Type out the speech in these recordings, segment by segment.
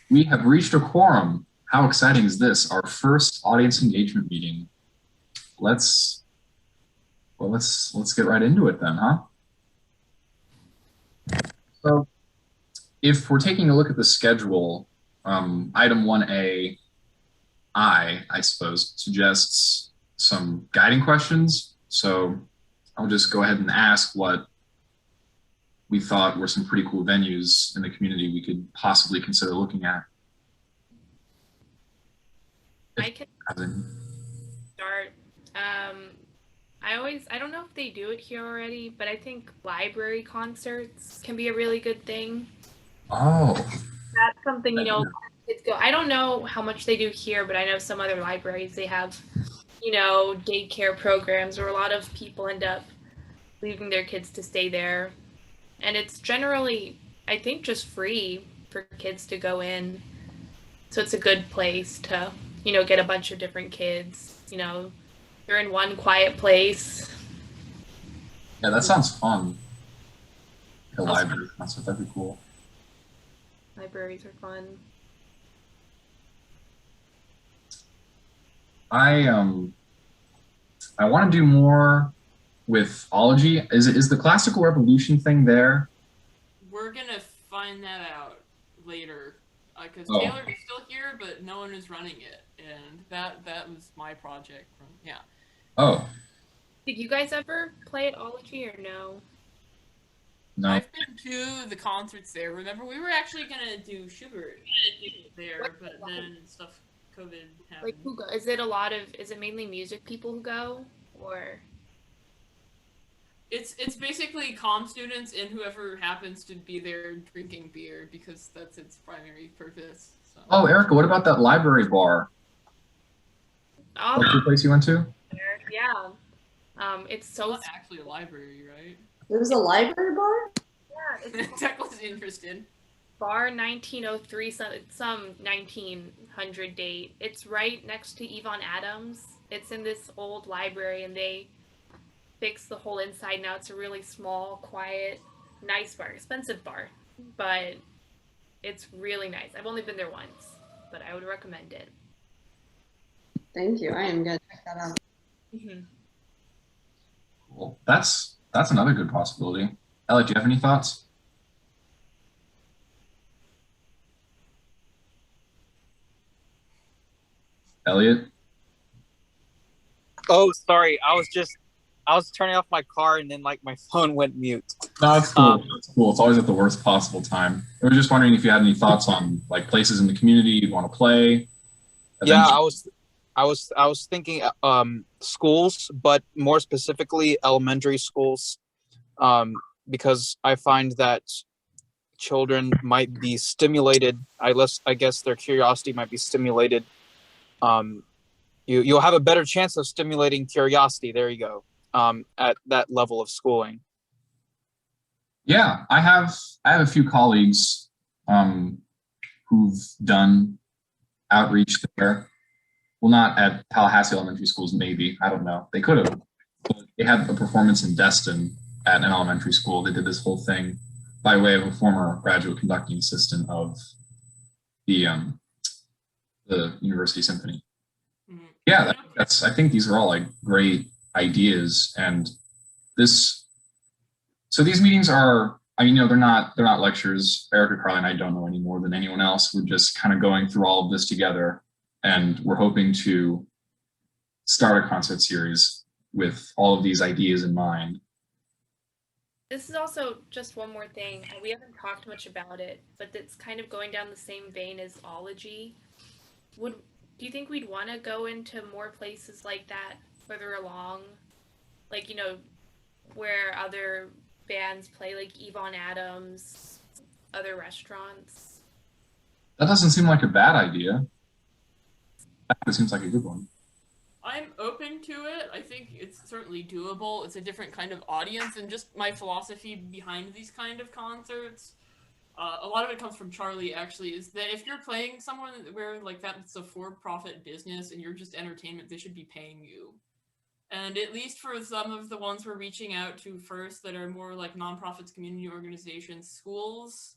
We have reached a quorum. How exciting is this? Our first audience engagement meeting. Let's let's get right into it then, huh? So if we're taking a look at the schedule, item 1A, I suppose, suggests some guiding questions. So I'll just go ahead and ask what we thought were some pretty cool venues in the community we could possibly consider looking at. I can start. Um, I don't know if they do it here already, but I think library concerts can be a really good thing. Oh, That's something, kids go. I don't know how much they do here, but I know some other libraries, they have, daycare programs where a lot of people end up leaving their kids to stay there. And it's generally, I think, just free for kids to go in. So it's a good place to, get a bunch of different kids. They're in one quiet place. yeah, that sounds fun. A Also, library concert, that'd be cool. libraries are fun. I um I want to do more with ology. Is the classical revolution thing there? We're gonna find that out later, because Oh, Taylor is still here, but no one is running it, and that was my project from yeah. oh, Did you guys ever play at Ology or no? no. I've been to the concerts there. Remember, we were actually gonna do Schubert What's there, it but like? then stuff COVID Like happened. who go? Is it a lot of? Is it mainly music people who go, or It's basically comm students and whoever happens to be there drinking beer because that's its primary purpose. So Oh, Erica, what about that library bar? oh, That's the place you went to? there, yeah. It's it's so not actually a library, right? There was a library bar? yeah. It's called Tech was interested. Bar 1903. Some 1900 date. It's right next to Yvonne Adams. It's in this old library, and they fix the whole inside now. It's a really small, quiet, nice bar. Expensive bar, but it's really nice. I've only been there once, but I would recommend it. Thank you. I am gonna check that out. Mm-hmm. Cool. That's another good possibility. Elliot, do you have any thoughts? Elliot? Oh, sorry. I was turning off my car and then like my phone went mute. No, it's Um, cool. It's cool. It's always at the worst possible time. I was just wondering if you had any thoughts on like places in the community you'd want to play, yeah, events. I was thinking schools, but more specifically elementary schools, um, because I find that children might be stimulated. I guess their curiosity might be stimulated. Um, you'll have a better chance of stimulating curiosity. There you go. At that level of schooling. Yeah, I have a few colleagues um, who've done outreach there. Well, not at Tallahassee Elementary Schools, maybe. I don't know. They could have. But they had a performance in Destin at an elementary school. They did this whole thing by way of a former graduate conducting assistant of the um, the University Symphony. Mm-hmm. Yeah, You know, that's. I think these are all like great ideas, and this. So these meetings are. I mean, they're not lectures. Erica, Carly, and I don't know any more than anyone else. We're just kind of going through all of this together, and we're hoping to start a concert series with all of these ideas in mind. This is also just one more thing. We haven't talked much about it, but it's kind of going down the same vein as ology. Would Do you think we'd want to go into more places like that further along? Like, where other bands play, like Yvonne Adams, other restaurants. That doesn't seem like a bad idea. That seems like a good one. I'm open to it. I think it's certainly doable. It's a different kind of audience, and just my philosophy behind these kind of concerts. A lot of it comes from Charlie. Actually, is that if you're playing someone where like that's a for-profit business and you're just entertainment, they should be paying you. And at least for some of the ones we're reaching out to first that are more like nonprofits, community organizations, schools,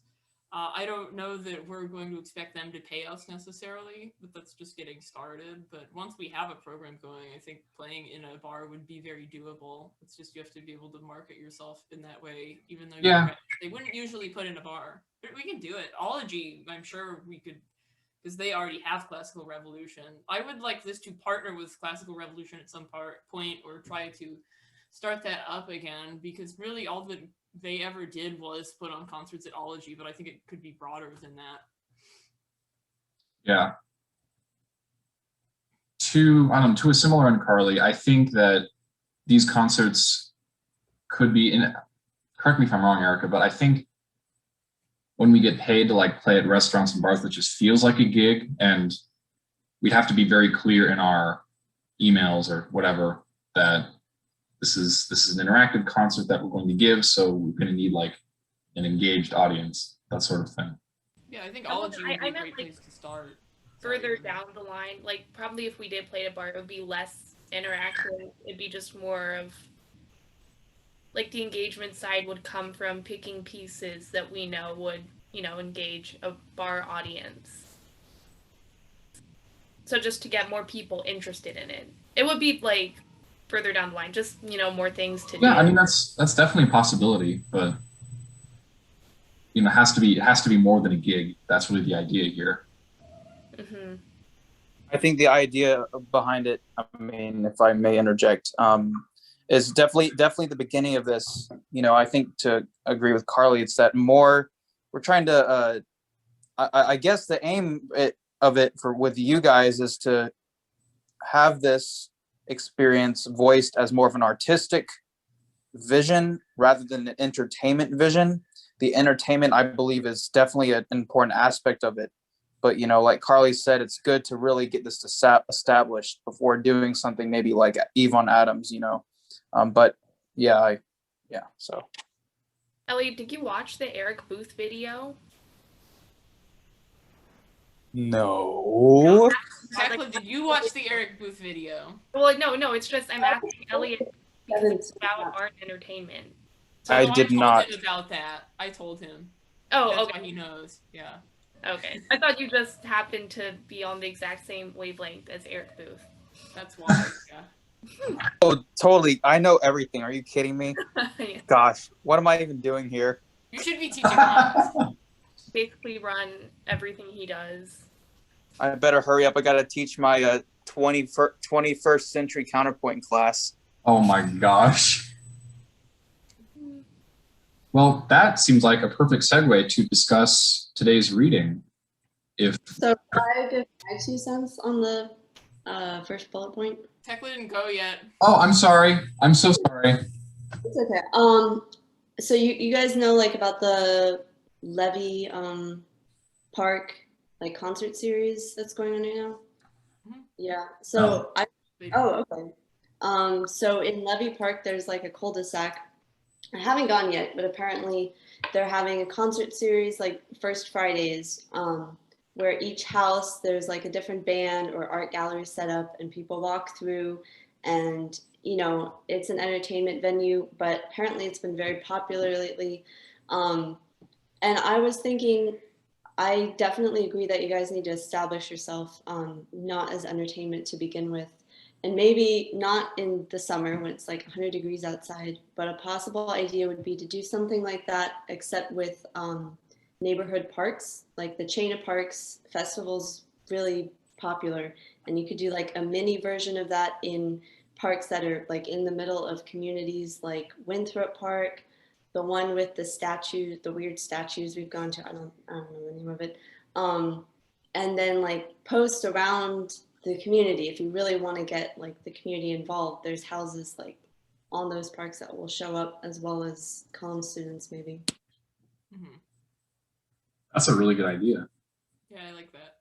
I don't know that we're going to expect them to pay us necessarily, but that's just getting started. But once we have a program going, I think playing in a bar would be very doable. It's just you have to be able to market yourself in that way, even though they wouldn't usually put in a bar. But we can do it. Ology, I'm sure we could, because they already have Classical Revolution. I would like this to partner with Classical Revolution at some point, or try to start that up again, because really all that they ever did was put on concerts at Ology, but I think it could be broader than that. Yeah. To a similar end, Carly, I think that these concerts could be in, correct me if I'm wrong, Erica, but I think when we get paid to like play at restaurants and bars, that just feels like a gig, and we'd have to be very clear in our emails or whatever that this is an interactive concert that we're going to give, so we're going to need like an engaged audience, that sort of thing. Yeah, I think Ology would be a great place to start. Further down the line, like probably if we did play at a bar, it would be less interactive. It'd be just more of like the engagement side would come from picking pieces that we know would, engage a bar audience. So just to get more people interested in it. It would be like further down the line, just, more things to do. Yeah, I mean that's definitely a possibility, but it has to be more than a gig. That's really the idea here. Mm-hmm. I think the idea behind it, I mean, if I may interject, is definitely the beginning of this. I think, to agree with Carly, it's that more we're trying to. I guess the aim of it with you guys is to have this experience voiced as more of an artistic vision rather than an entertainment vision. The entertainment, I believe, is definitely an important aspect of it. But, like Carly said, it's good to really get this established before doing something maybe like Eve on Adams, But yeah, so. Elliot, did you watch the Eric Booth video? No. Jacqueline, did you watch the Eric Booth video? Well, no, it's just I'm asking Elliot because it's about art and entertainment. So I did not. Him about that. I told him. Oh, that's okay. why he knows. Yeah. Okay. I thought you just happened to be on the exact same wavelength as Eric Booth. That's why, yeah. Oh, totally. I know everything. Are you kidding me? Yeah. Gosh, what am I even doing here? You should be teaching us. Basically run everything he does. I better hurry up. I got to teach my 21st century counterpoint class. Oh my gosh. Well, that seems like a perfect segue to discuss today's reading. So I give my 2 cents on the first bullet point. Tekla didn't go yet. Oh, I'm sorry. I'm so sorry. It's okay. So you guys know like about the Levy Park like concert series that's going on right now? Mm-hmm. Yeah. So okay. So in Levy Park, there's like a cul-de-sac. I haven't gone yet, but apparently they're having a concert series like First Fridays, where each house there's like a different band or art gallery set up, and people walk through, and it's an entertainment venue. But apparently it's been very popular lately, and I was thinking, I definitely agree that you guys need to establish yourself not as entertainment to begin with. And maybe not in the summer when it's like 100 degrees outside, but a possible idea would be to do something like that, except with neighborhood parks. Like the chain of parks festival's really popular, and you could do like a mini version of that in parks that are like in the middle of communities, like Winthrop Park, the one with the statue, the weird statues we've gone to. I don't know the name of it. And then like post around the community. If you really want to get like the community involved, there's houses like on those parks that will show up, as well as college students maybe. Mm-hmm. That's a really good idea. Yeah, I like that.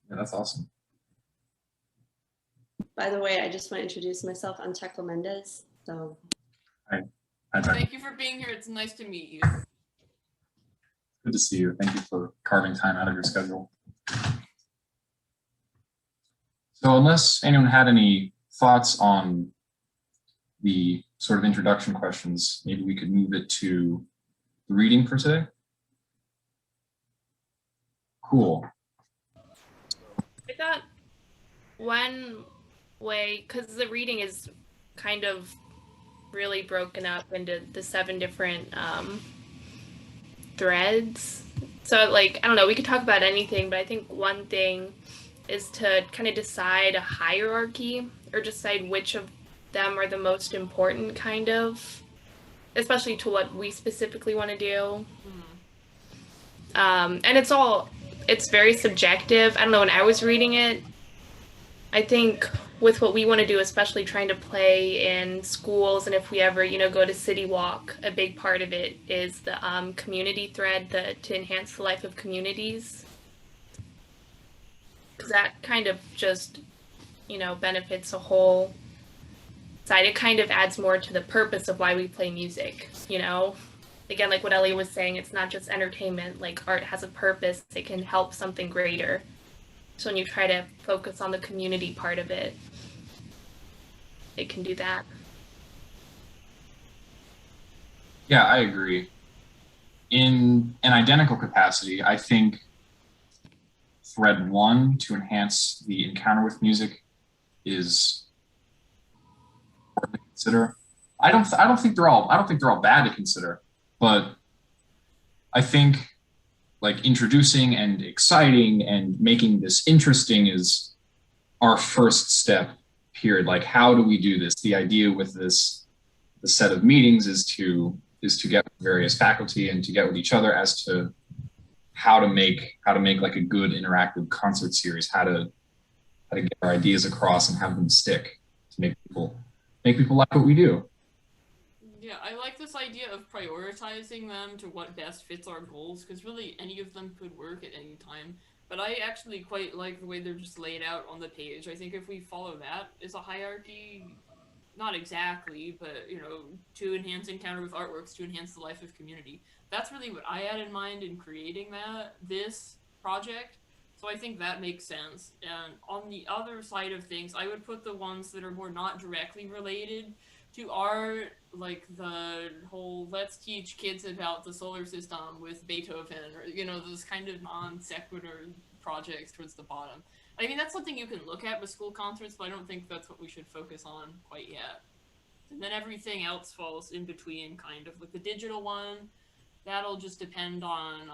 Yeah, that's awesome. By the way, I just want to introduce myself. I'm Tekla Mendez. So Hi. Thank you for being here. It's nice to meet you. Good to see you. Thank you for carving time out of your schedule. So unless anyone had any thoughts on the sort of introduction questions, maybe we could move it to the reading for today? Cool. I thought one way, because the reading is kind of really broken up into the 7 different threads. So, like, I don't know, we could talk about anything, but I think one thing is to kind of decide a hierarchy or decide which of them are the most important, kind of, especially to what we specifically want to do. And it's very subjective. I don't know, when I was reading it, I think with what we want to do, especially trying to play in schools, and if we ever, go to City Walk, a big part of it is the community thread, to enhance the life of communities. Because that kind of just, benefits a whole side. It kind of adds more to the purpose of why we play music, Again, like what Ellie was saying, it's not just entertainment. Like, art has a purpose. It can help something greater. So when you try to focus on the community part of it, it can do that. Yeah, I agree. In an identical capacity, I think thread 1 to enhance the encounter with music is important to consider. I don't think they're all bad to consider, but I think like introducing and exciting and making this interesting is our first step, period. Like, how do we do this? The idea with the set of meetings is to get with various faculty and to get with each other as to how to make like a good interactive concert series, how to get our ideas across and have them stick to make people like what we do. Yeah, I like this idea of prioritizing them to what best fits our goals, because really any of them could work at any time. But I actually quite like the way they're just laid out on the page. I think if we follow that as a hierarchy, not exactly, but to enhance encounter with artworks, to enhance the life of community. That's really what I had in mind in creating this project. So I think that makes sense. And on the other side of things, I would put the ones that are more not directly related to art, like the whole let's teach kids about the solar system with Beethoven, or those kind of non sequitur projects towards the bottom. I mean, that's something you can look at with school concerts, but I don't think that's what we should focus on quite yet. And then everything else falls in between, kind of. Like the digital one, that'll just depend on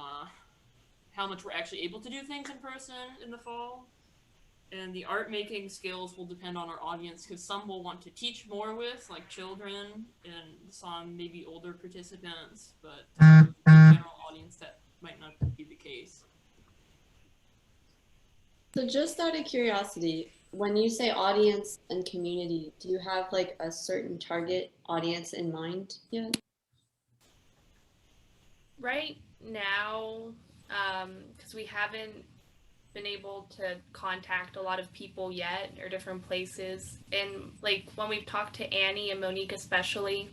how much we're actually able to do things in person in the fall. And the art making skills will depend on our audience, because some will want to teach more with, like children, and some maybe older participants, but the general audience, that might not be the case. So just out of curiosity, when you say audience and community, do you have like a certain target audience in mind yet? Right now, because we haven't been able to contact a lot of people yet, or different places, and like when we've talked to Annie and Monique especially,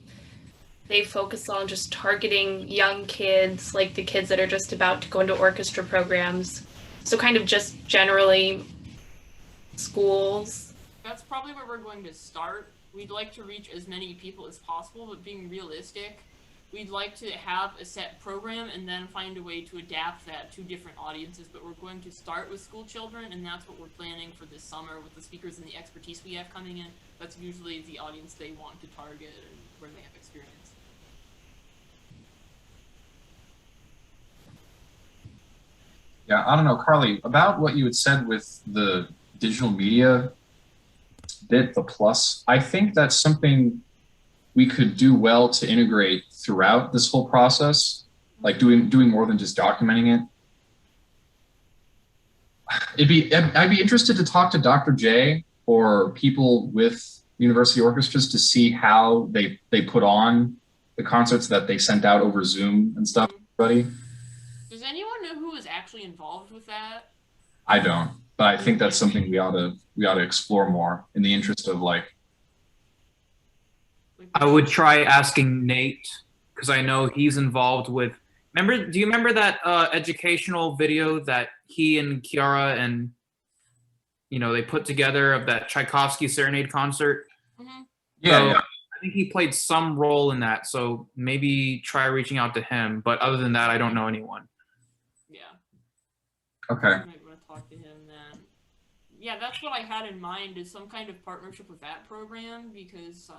they focus on just targeting young kids, like the kids that are just about to go into orchestra programs. So kind of just generally schools. That's probably where we're going to start. We'd like to reach as many people as possible, but being realistic, we'd like to have a set program and then find a way to adapt that to different audiences. But we're going to start with school children, and that's what we're planning for this summer with the speakers and the expertise we have coming in. That's usually the audience they want to target and where they have experience. Yeah, I don't know, Carly, about what you had said with the digital media bit, the plus, I think that's something we could do well to integrate throughout this whole process, like doing more than just documenting it. I'd be interested to talk to Dr. J or people with university orchestras to see how they put on the concerts that they sent out over Zoom and stuff, buddy. Does anyone know who was actually involved with that? I don't, but I think that's something we ought to explore more in the interest of like. I would try asking Nate, because I know he's involved with. Do you remember that educational video that he and Kiara and they put together of that Tchaikovsky Serenade concert? Mm-hmm. Yeah, so, yeah. I think he played some role in that, so maybe try reaching out to him. But other than that, I don't know anyone. Yeah. Okay. You might want to talk to him then. Yeah, that's what I had in mind, is some kind of partnership with that program, because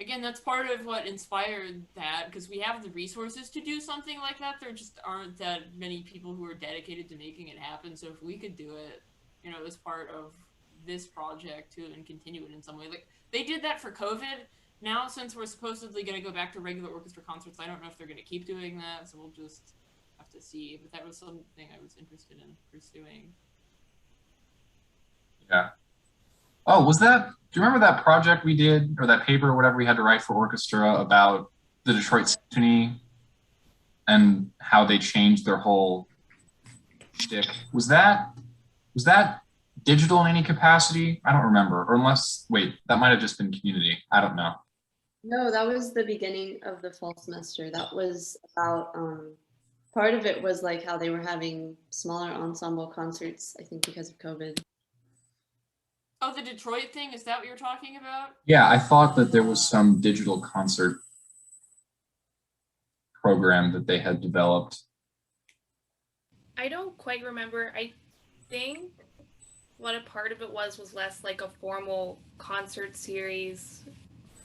again, that's part of what inspired that, because we have the resources to do something like that. There just aren't that many people who are dedicated to making it happen. So if we could do it, you know, as part of this project too, and continue it in some way, like they did that for COVID. Now, since we're supposedly going to go back to regular orchestra concerts, I don't know if they're going to keep doing that, so we'll just have to see. But that was something I was interested in pursuing. Yeah. Oh, was that? Do you remember that project we did, or that paper, or whatever we had to write for orchestra about the Detroit Symphony and how they changed their whole shtick? Was that digital in any capacity? I don't remember. Or unless, wait, that might have just been community. I don't know. No, that was the beginning of the fall semester. That was about part of it was like how they were having smaller ensemble concerts, I think because of COVID. Oh, the Detroit thing? Is that what you're talking about? Yeah, I thought that there was some digital concert program that they had developed. I don't quite remember. I think what a part of it was less like a formal concert series,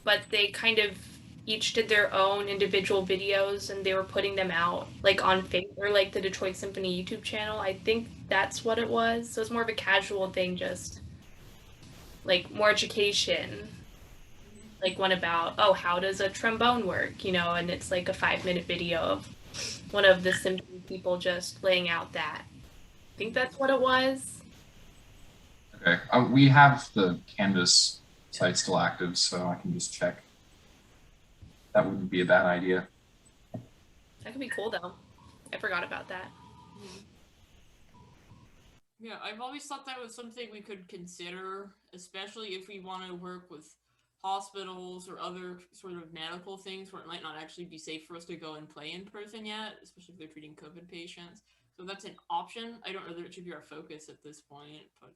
but they kind of each did their own individual videos and they were putting them out like on Facebook or like the Detroit Symphony YouTube channel. I think that's what it was. So it's more of a casual thing, just like more education. Like one about, oh, how does a trombone work? You know, and it's like a 5-minute video of one of the symphony people just laying out that. I think that's what it was. Okay. We have the Canvas site still active, so I can just check. That wouldn't be a bad idea. That could be cool though. I forgot about that. Yeah, I've always thought that was something we could consider, especially if we want to work with hospitals or other sort of medical things where it might not actually be safe for us to go and play in person yet, especially if they're treating COVID patients. So that's an option. I don't know that it should be our focus at this point, but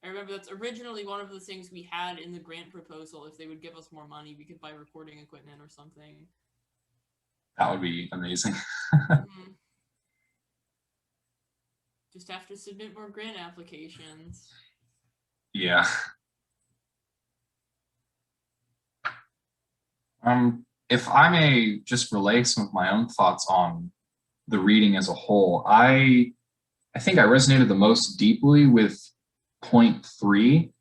I remember that's originally one of the things we had in the grant proposal. If they would give us more money, we could buy recording equipment or something. That would be amazing. Just have to submit more grant applications. Yeah. If I may just relay some of my own thoughts on the reading as a whole, I think I resonated the most deeply with point 3,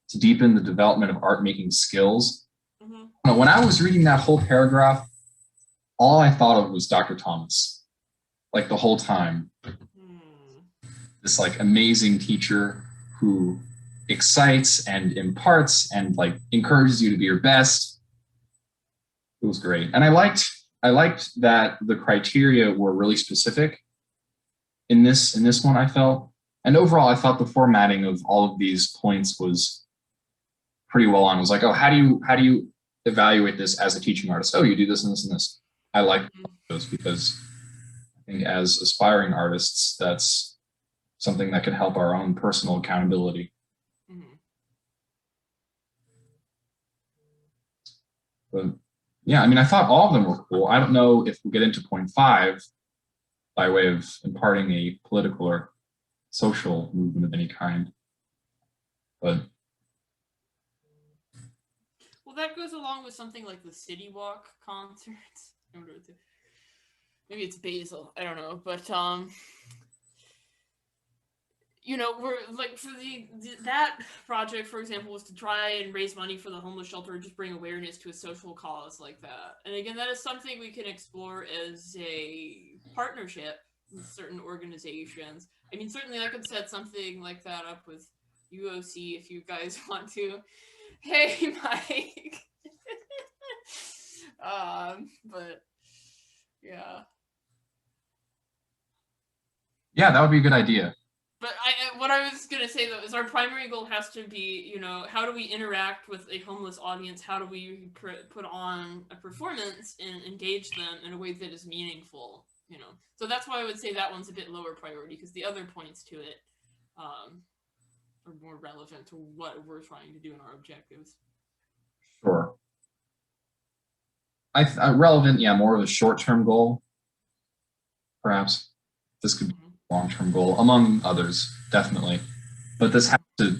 to deepen the development of art making skills. When I was reading that whole paragraph, all I thought of was Dr. Thomas, like the whole time. This like amazing teacher who excites and imparts and like encourages you to be your best. It was great. And I liked that the criteria were really specific in this one, I felt. And overall, I thought the formatting of all of these points was pretty well on. It was like, oh, how do you evaluate this as a teaching artist? Oh, you do this and this and this. I like those because I think as aspiring artists, that's something that can help our own personal accountability. But yeah, I mean, I thought all of them were cool. I don't know if we'll get into point 5 by way of imparting a political or social movement of any kind. But well, that goes along with something like the City Walk concerts. Maybe it's Basil. I don't know, but you know, we're like for that project, for example, was to try and raise money for the homeless shelter, or just bring awareness to a social cause like that. And again, that is something we can explore as a partnership with certain organizations. I mean, certainly I could set something like that up with UOC if you guys want to. Hey, Mike. But yeah. Yeah, that would be a good idea. But what I was going to say, though, is our primary goal has to be, you know, how do we interact with a homeless audience? How do we put on a performance and engage them in a way that is meaningful, you know? So that's why I would say that one's a bit lower priority, because the other points to it are more relevant to what we're trying to do in our objectives. Sure. Relevant, yeah, more of a short-term goal, perhaps. This could be a long-term goal, among others, definitely. But this has to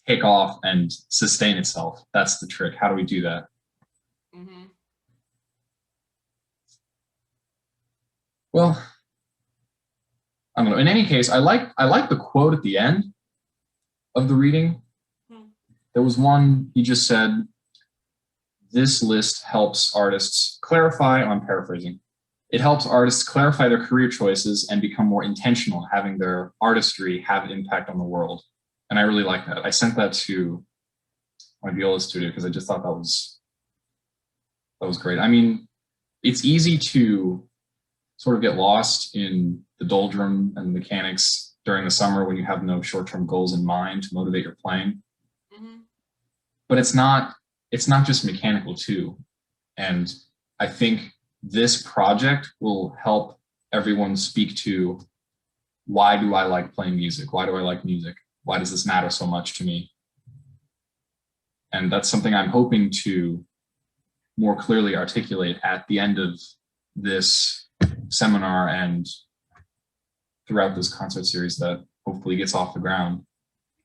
take off and sustain itself. That's the trick. How do we do that? Mm-hmm. Well, I don't know. In any case, I like the quote at the end of the reading. There was one, he just said, "This list helps artists clarify," I'm paraphrasing, "it helps artists clarify their career choices and become more intentional, having their artistry have an impact on the world." And I really like that. I sent that to my viola studio because I just thought that was great. I mean, it's easy to sort of get lost in the doldrum and mechanics during the summer when you have no short-term goals in mind to motivate your playing. Mm-hmm. But it's not just mechanical too. And I think this project will help everyone speak to, why do I like playing music? Why do I like music? Why does this matter so much to me? And that's something I'm hoping to more clearly articulate at the end of this seminar and throughout this concert series that hopefully gets off the ground.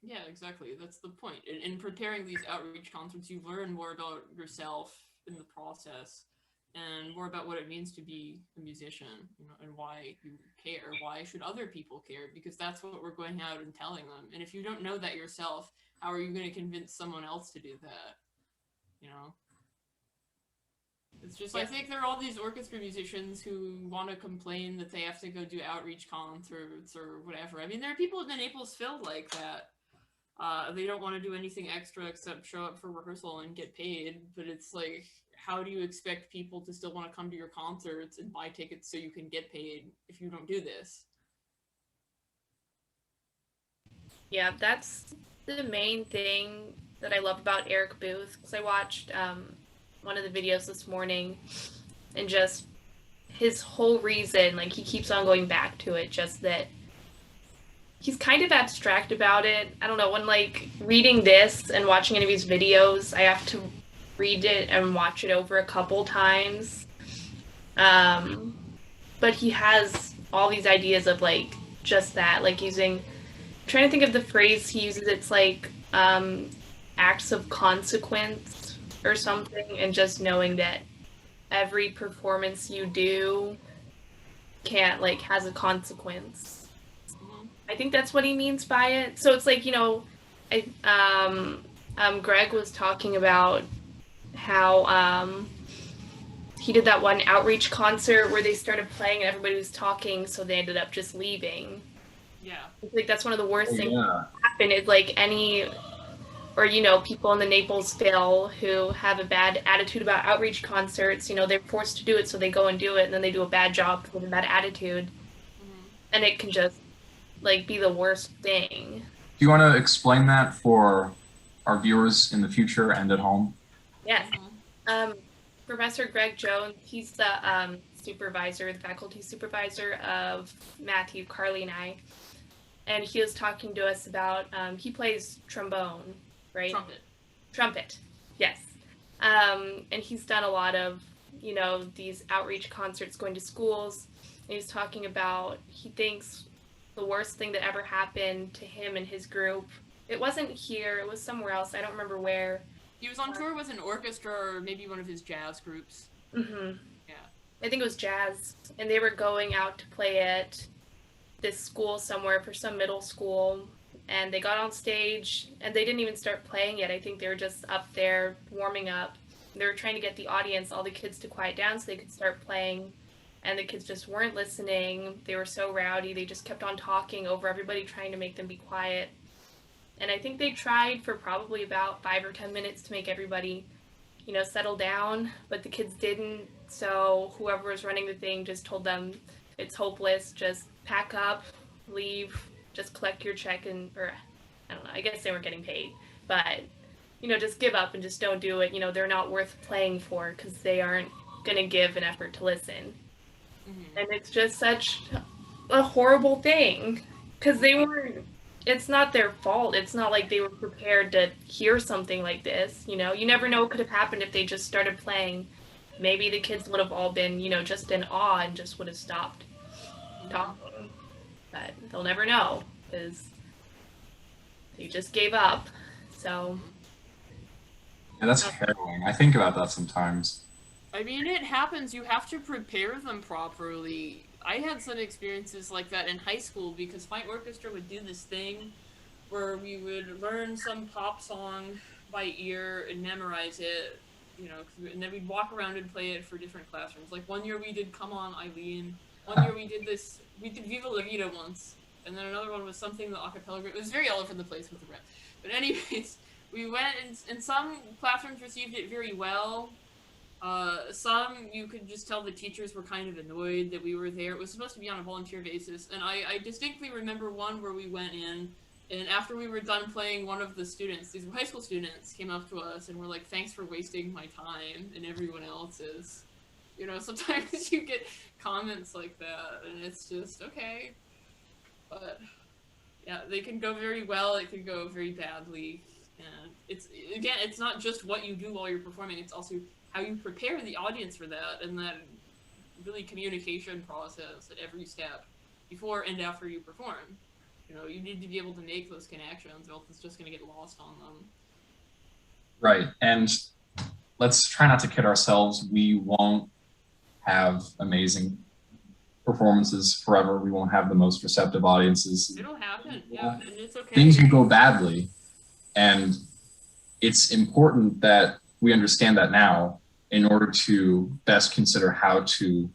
Yeah, exactly. That's the point. In preparing these outreach concerts, you learn more about yourself in the process, and more about what it means to be a musician, you know, and why you care. Why should other people care? Because that's what we're going out and telling them. And if you don't know that yourself, how are you going to convince someone else to do that? You know? It's just, I think there are all these orchestra musicians who want to complain that they have to go do outreach concerts or whatever. I mean, there are people in the Naples Phil like that. They don't want to do anything extra except show up for rehearsal and get paid. But it's like, how do you expect people to still want to come to your concerts and buy tickets so you can get paid if you don't do this? Yeah, that's the main thing that I love about Eric Booth, because I watched one of the videos this morning, and just his whole reason, like, he keeps on going back to it, just that he's kind of abstract about it. I don't know, when like reading this and watching any of his videos, I have to read it and watch it over a couple times. But he has all these ideas of like just that, like using, I'm trying to think of the phrase he uses, it's like acts of consequence or something, and just knowing that every performance you do can't like has a consequence. I think that's what he means by it. So it's like, you know, Greg was talking about how he did that one outreach concert where they started playing and everybody was talking, so they ended up just leaving. Yeah. I think that's one of the worst things that happen is like or, you know, people in the Naples Phil who have a bad attitude about outreach concerts, you know, they're forced to do it, so they go and do it, and then they do a bad job with a bad attitude. And it can just like be the worst thing. Do you want to explain that for our viewers in the future and at home? Yes. Professor Greg Jones, he's the supervisor, the faculty supervisor of Matthew, Carly, and I. And he was talking to us about, he plays trombone, right? Trumpet, yes. And he's done a lot of, you know, these outreach concerts going to schools. And he's talking about, he thinks the worst thing that ever happened to him and his group, it wasn't here, it was somewhere else, I don't remember where. He was on tour with an orchestra or maybe one of his jazz groups. Mm-hmm. Yeah. I think it was jazz. And they were going out to play at this school somewhere for some middle school. And they got on stage and they didn't even start playing yet. I think they were just up there warming up. They were trying to get the audience, all the kids, to quiet down so they could start playing. And the kids just weren't listening. They were so rowdy. They just kept on talking over everybody, trying to make them be quiet. And I think they tried for probably about 5 or 10 minutes to make everybody, you know, settle down, but the kids didn't. So whoever was running the thing just told them it's hopeless, just pack up, leave, just collect your check, and, or I don't know, I guess they weren't getting paid, but, you know, just give up and just don't do it. You know, they're not worth playing for because they aren't going to give an effort to listen. And it's just such a horrible thing because they weren't, it's not their fault. It's not like they were prepared to hear something like this, you know? You never know what could have happened if they just started playing maybe the kids would have all been, you know, just in awe and just would have stopped talking. But they'll never know because they just gave up. So Yeah, that's harrowing. I think about that sometimes. I mean, it happens. You have to prepare them properly. I had some experiences like that in high school because my orchestra would do this thing where we would learn some pop song by ear and memorize it, you know, and then we'd walk around and play it for different classrooms. Like one year we did Come On Eileen. One year we did Viva La Vida once. And then another one was something the acapella group. It was very all over the place with the rep. But anyways, we went and some classrooms received it very well. Some you could just tell the teachers were kind of annoyed that we were there. It was supposed to be on a volunteer basis, and I distinctly remember one where we went in, and after we were done playing, one of the students, these were high school students, came up to us and were like, "Thanks for wasting my time," and everyone else's. You know, sometimes you get comments like that, and it's just okay. But yeah, they can go very well. It can go very badly, and it's not just what you do while you're performing. It's also how you prepare the audience for that, and that really communication process at every step before and after you perform. You know, you need to be able to make those connections, or else it's just going to get lost on them. Right. And let's try not to kid ourselves. We won't have amazing performances forever. We won't have the most receptive audiences. It'll happen, yeah, and it's okay. Things will go badly. And it's important that we understand that now in order to best consider how to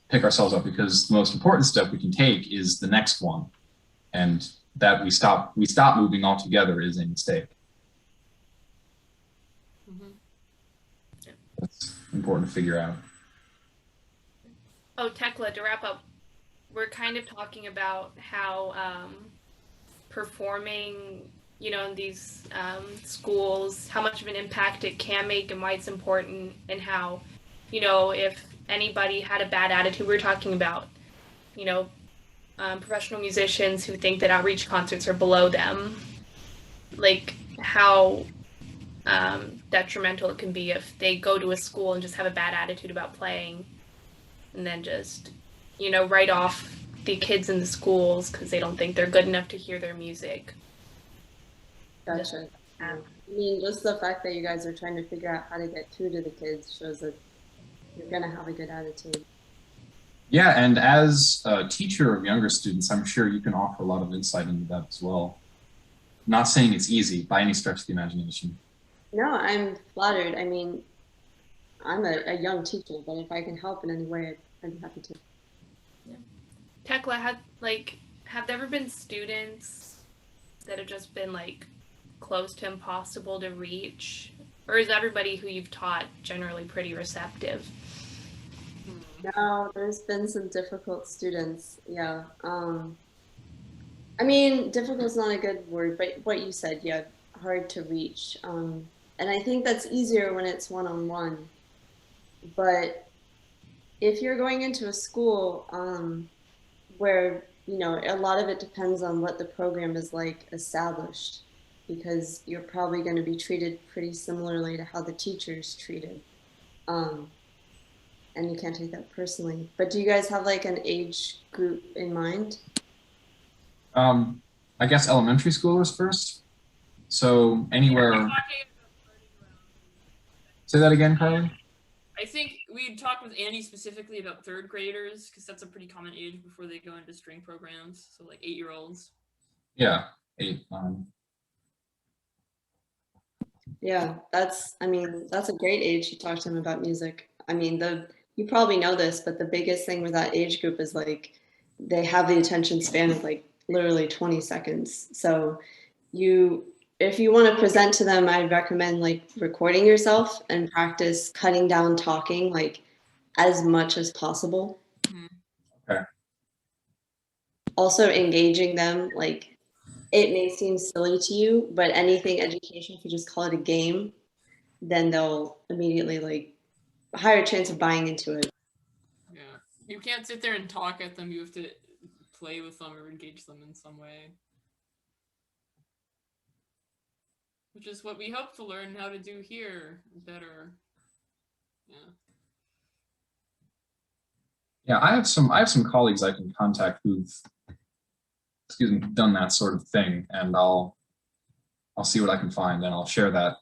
pick ourselves up, because the most important step we can take is the next one. And that we stop moving altogether is a mistake. Mm-hmm. That's important to figure out. Oh, Tekla, to wrap up, we're kind of talking about how performing, you know, in these schools, how much of an impact it can make and why it's important, and how, you know, if anybody had a bad attitude, we were talking about, you know, professional musicians who think that outreach concerts are below them, like how detrimental it can be if they go to a school and just have a bad attitude about playing, and then just, you know, write off the kids in the schools because they don't think they're good enough to hear their music. Gotcha. I mean, just the fact that you guys are trying to figure out how to get through to the kids shows that you're going to have a good attitude. Yeah, and as a teacher of younger students, I'm sure you can offer a lot of insight into that as well. Not saying it's easy by any stretch of the imagination. No, I'm flattered. I mean, I'm a young teacher, but if I can help in any way, I'd be happy to. Yeah. Tekla, have there ever been students that have just been like close to impossible to reach, or is everybody who you've taught generally pretty receptive? No, there's been some difficult students. Yeah. I mean, difficult is not a good word, but what you said, yeah, hard to reach. And I think that's easier when it's one-on-one. But if you're going into a school where, you know, a lot of it depends on what the program is like established, because you're probably going to be treated pretty similarly to how the teacher's treated. And you can't take that personally. But do you guys have like an age group in mind? I guess elementary schoolers first. So anywhere. Say that again, Carly. I think we talked with Annie specifically about third graders because that's a pretty common age before they go into string programs. So like 8-year-olds. Yeah, 8, 9. Yeah, that's a great age to talk to them about music. I mean, you probably know this, but the biggest thing with that age group is like they have the attention span of like literally 20 seconds. So if you want to present to them, I'd recommend like recording yourself and practice cutting down talking like as much as possible. Okay. Also engaging them, like it may seem silly to you, but anything education, if you just call it a game, then they'll immediately like a higher chance of buying into it. Yeah. You can't sit there and talk at them. You have to play with them or engage them in some way. Which is what we hope to learn how to do here better. Yeah. Yeah, I have some colleagues I can contact who've, excuse me, done that sort of thing, and I'll see what I can find, and I'll share that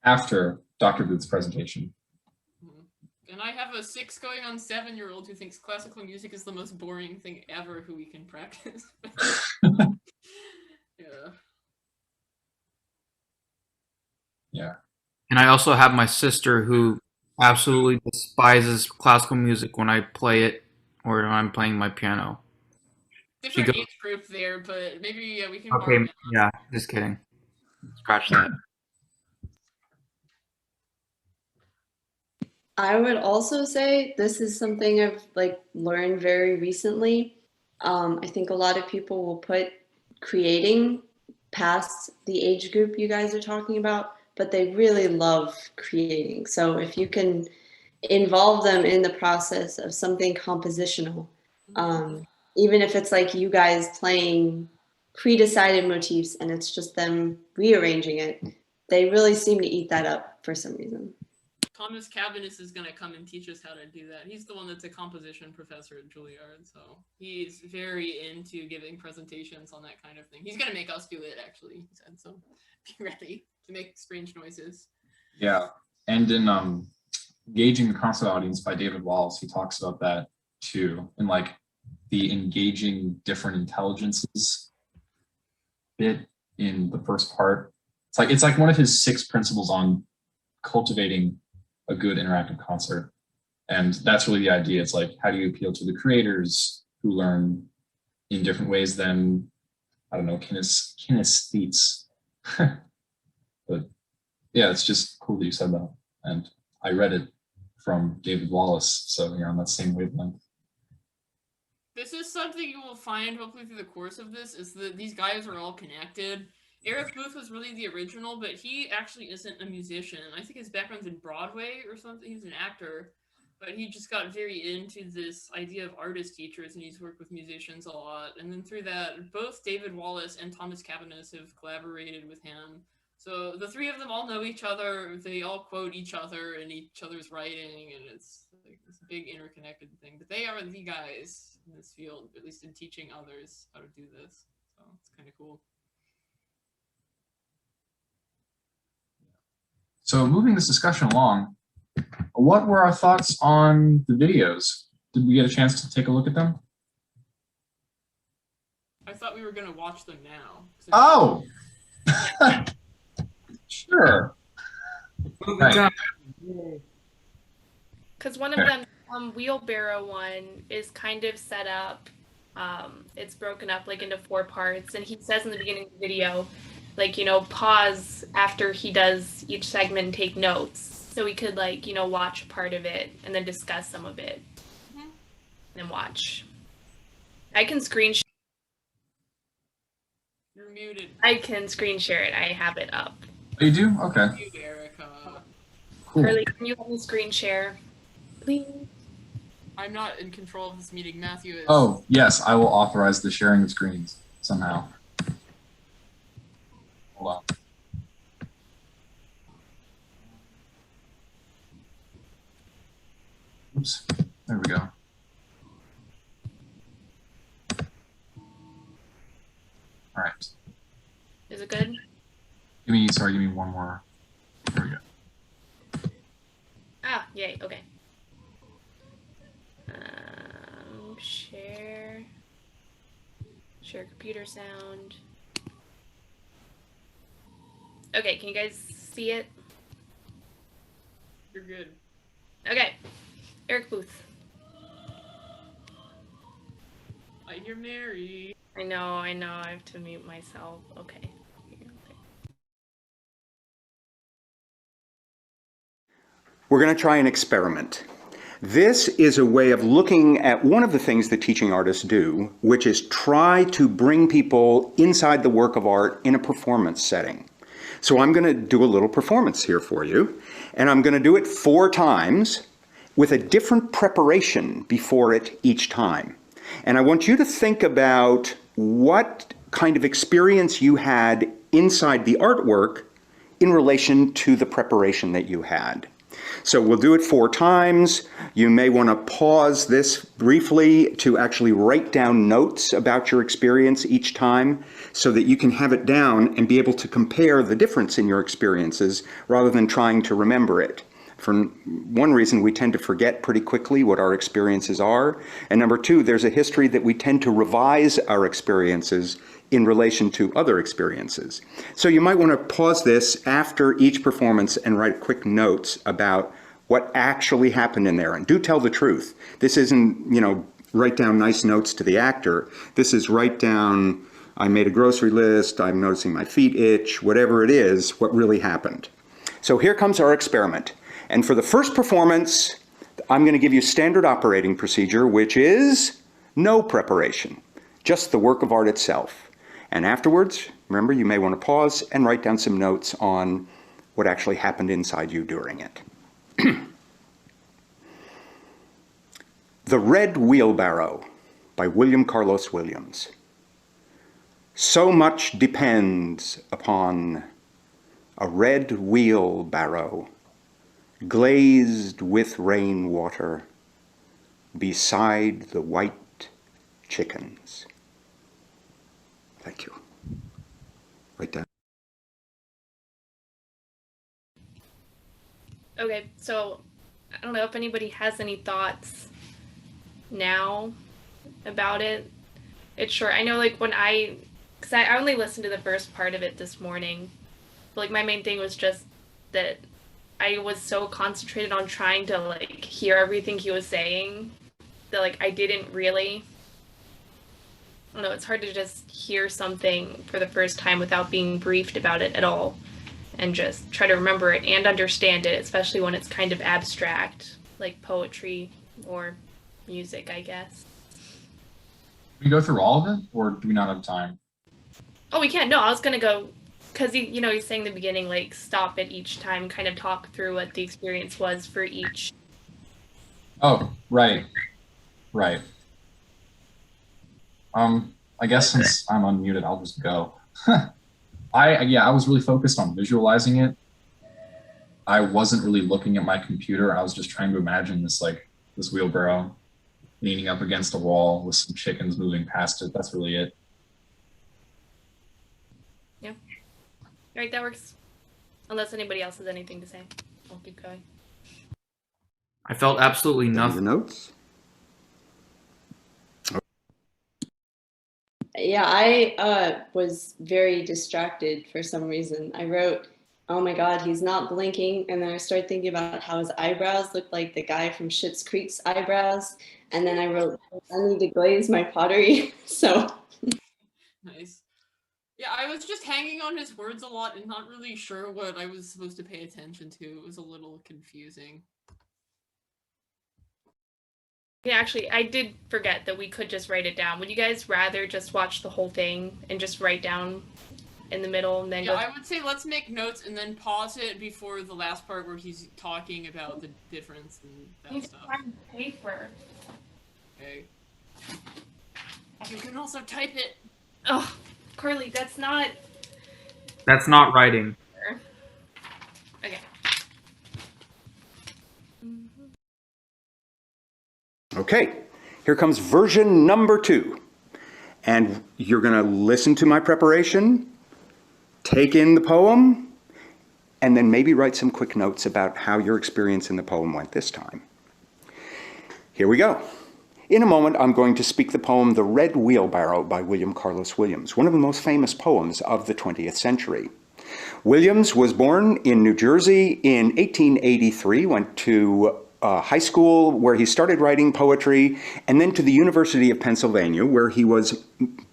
after Dr. Booth's presentation. And I have a 6 going on 7-year-old who thinks classical music is the most boring thing ever who we can practice. Yeah. Yeah. And I also have my sister who absolutely despises classical music when I play it or when I'm playing my piano. Different goes- age group there, but maybe we can Okay, borrow it. yeah, just kidding. Scratch that. I would also say this is something I've like learned very recently. I think a lot of people will put creating past the age group you guys are talking about, but they really love creating. So if you can involve them in the process of something compositional, even if it's like you guys playing pre-decided motifs and it's just them rearranging it, they really seem to eat that up for some reason. Thomas Cabanis is going to come and teach us how to do that. He's the one that's a composition professor at Juilliard, so he's very into giving presentations on that kind of thing. He's going to make us do it, actually, he said, so be ready to make strange noises. Yeah, and in Engaging the Concert Audience by David Wallace, he talks about that too, and like the engaging different intelligences bit in the first part. It's like one of his 6 principles on cultivating a good interactive concert. And that's really the idea. It's like, how do you appeal to the creators who learn in different ways than, I don't know, kinesthetes. But yeah, it's just cool that you said that. And I read it from David Wallace, so you're on that same wavelength. This is something you will find hopefully through the course of this, is that these guys are all connected. Eric Booth was really the original, but he actually isn't a musician. I think his background's in Broadway or something. He's an actor, but he just got very into this idea of artist teachers, and he's worked with musicians a lot. And then through that, both David Wallace and Thomas Cabanis have collaborated with him. So the 3 of them all know each other. They all quote each other in each other's writing, and it's like this big interconnected thing. But they are the guys in this field, at least in teaching others how to do this. So it's kind of cool. So moving this discussion along, what were our thoughts on the videos? Did we get a chance to take a look at them? I thought we were going to watch them now. Oh! Sure. Right. Because one of them, wheelbarrow one, is kind of set up. It's broken up like into 4 parts, and he says in the beginning of the video, like, you know, pause after he does each segment and take notes, so we could, like, you know, watch part of it and then discuss some of it, and watch. I can screen share. You're muted. I can screen share it. I have it up. Oh, you do? Okay. You, Erica. Cool. Carly, can you let me screen share, please? I'm not in control of this meeting. Matthew is. Oh, yes, I will authorize the sharing of screens somehow. Hold on. Oops, there we go. All right. Is it good? Give me one more. There we go. Ah, yay, okay. Share computer sound. Okay, can you guys see it? You're good. Okay, Eric Booth. I hear Mary. I know, I have to mute myself. Okay. We're going to try an experiment. This is a way of looking at one of the things that teaching artists do, which is try to bring people inside the work of art in a performance setting. So I'm going to do a little performance here for you, and I'm going to do it 4 times with a different preparation before it each time. And I want you to think about what kind of experience you had inside the artwork in relation to the preparation that you had. So we'll do it 4 times. You may want to pause this briefly to actually write down notes about your experience each time so that you can have it down and be able to compare the difference in your experiences rather than trying to remember it. For one reason, we tend to forget pretty quickly what our experiences are. And number 2, there's a history that we tend to revise our experiences in relation to other experiences. So you might want to pause this after each performance and write quick notes about what actually happened in there. And do tell the truth. This isn't, write down nice notes to the actor. This is write down, I made a grocery list, I'm noticing my feet itch, whatever it is, what really happened. So here comes our experiment. And for the first performance, I'm going to give you standard operating procedure, which is no preparation, just the work of art itself. And afterwards, remember, you may want to pause and write down some notes on what actually happened inside you during it. The Red Wheelbarrow by William Carlos Williams. So much depends upon a red wheelbarrow glazed with rainwater beside the white chickens. Thank you. Right down. Okay, so I don't know if anybody has any thoughts now about it. It's short. I know, because I only listened to the first part of it this morning. But, my main thing was just that I was so concentrated on trying to, hear everything he was saying that, I didn't really. I don't know, it's hard to just hear something for the first time without being briefed about it at all and just try to remember it and understand it, especially when it's kind of abstract, like poetry or music, I guess. Can we go through all of it, or do we not have time? Oh, we can. No, I was going to go, because, he's saying in the beginning, stop it each time, kind of talk through what the experience was for each. Oh, right. Right. I guess since I'm unmuted, I'll just go. I was really focused on visualizing it. I wasn't really looking at my computer. I was just trying to imagine this wheelbarrow leaning up against a wall with some chickens moving past it. That's really it. Yeah. All right, that works. Unless anybody else has anything to say, I'll keep going. I felt absolutely The nothing. notes? Yeah, I was very distracted for some reason. I wrote, oh my God, he's not blinking. And then I started thinking about how his eyebrows looked like the guy from Schitt's Creek's eyebrows. And then I wrote, I need to glaze my pottery. So. Nice. Yeah, I was just hanging on his words a lot and not really sure what I was supposed to pay attention to. It was a little confusing. Yeah, actually, I did forget that we could just write it down. Would you guys rather just watch the whole thing and just write down in the middle and then go? Yeah, I would say let's make notes and then pause it before the last part where he's talking about the difference and that stuff. Find paper. Okay. You can also type it. Oh, Carly, that's not. That's not writing. Okay. Okay, here comes version number 2. And you're going to listen to my preparation, take in the poem, and then maybe write some quick notes about how your experience in the poem went this time. Here we go. In a moment, I'm going to speak the poem The Red Wheelbarrow by William Carlos Williams, one of the most famous poems of the 20th century. Williams was born in New Jersey in 1883, went to high school where he started writing poetry, and then to the University of Pennsylvania where he was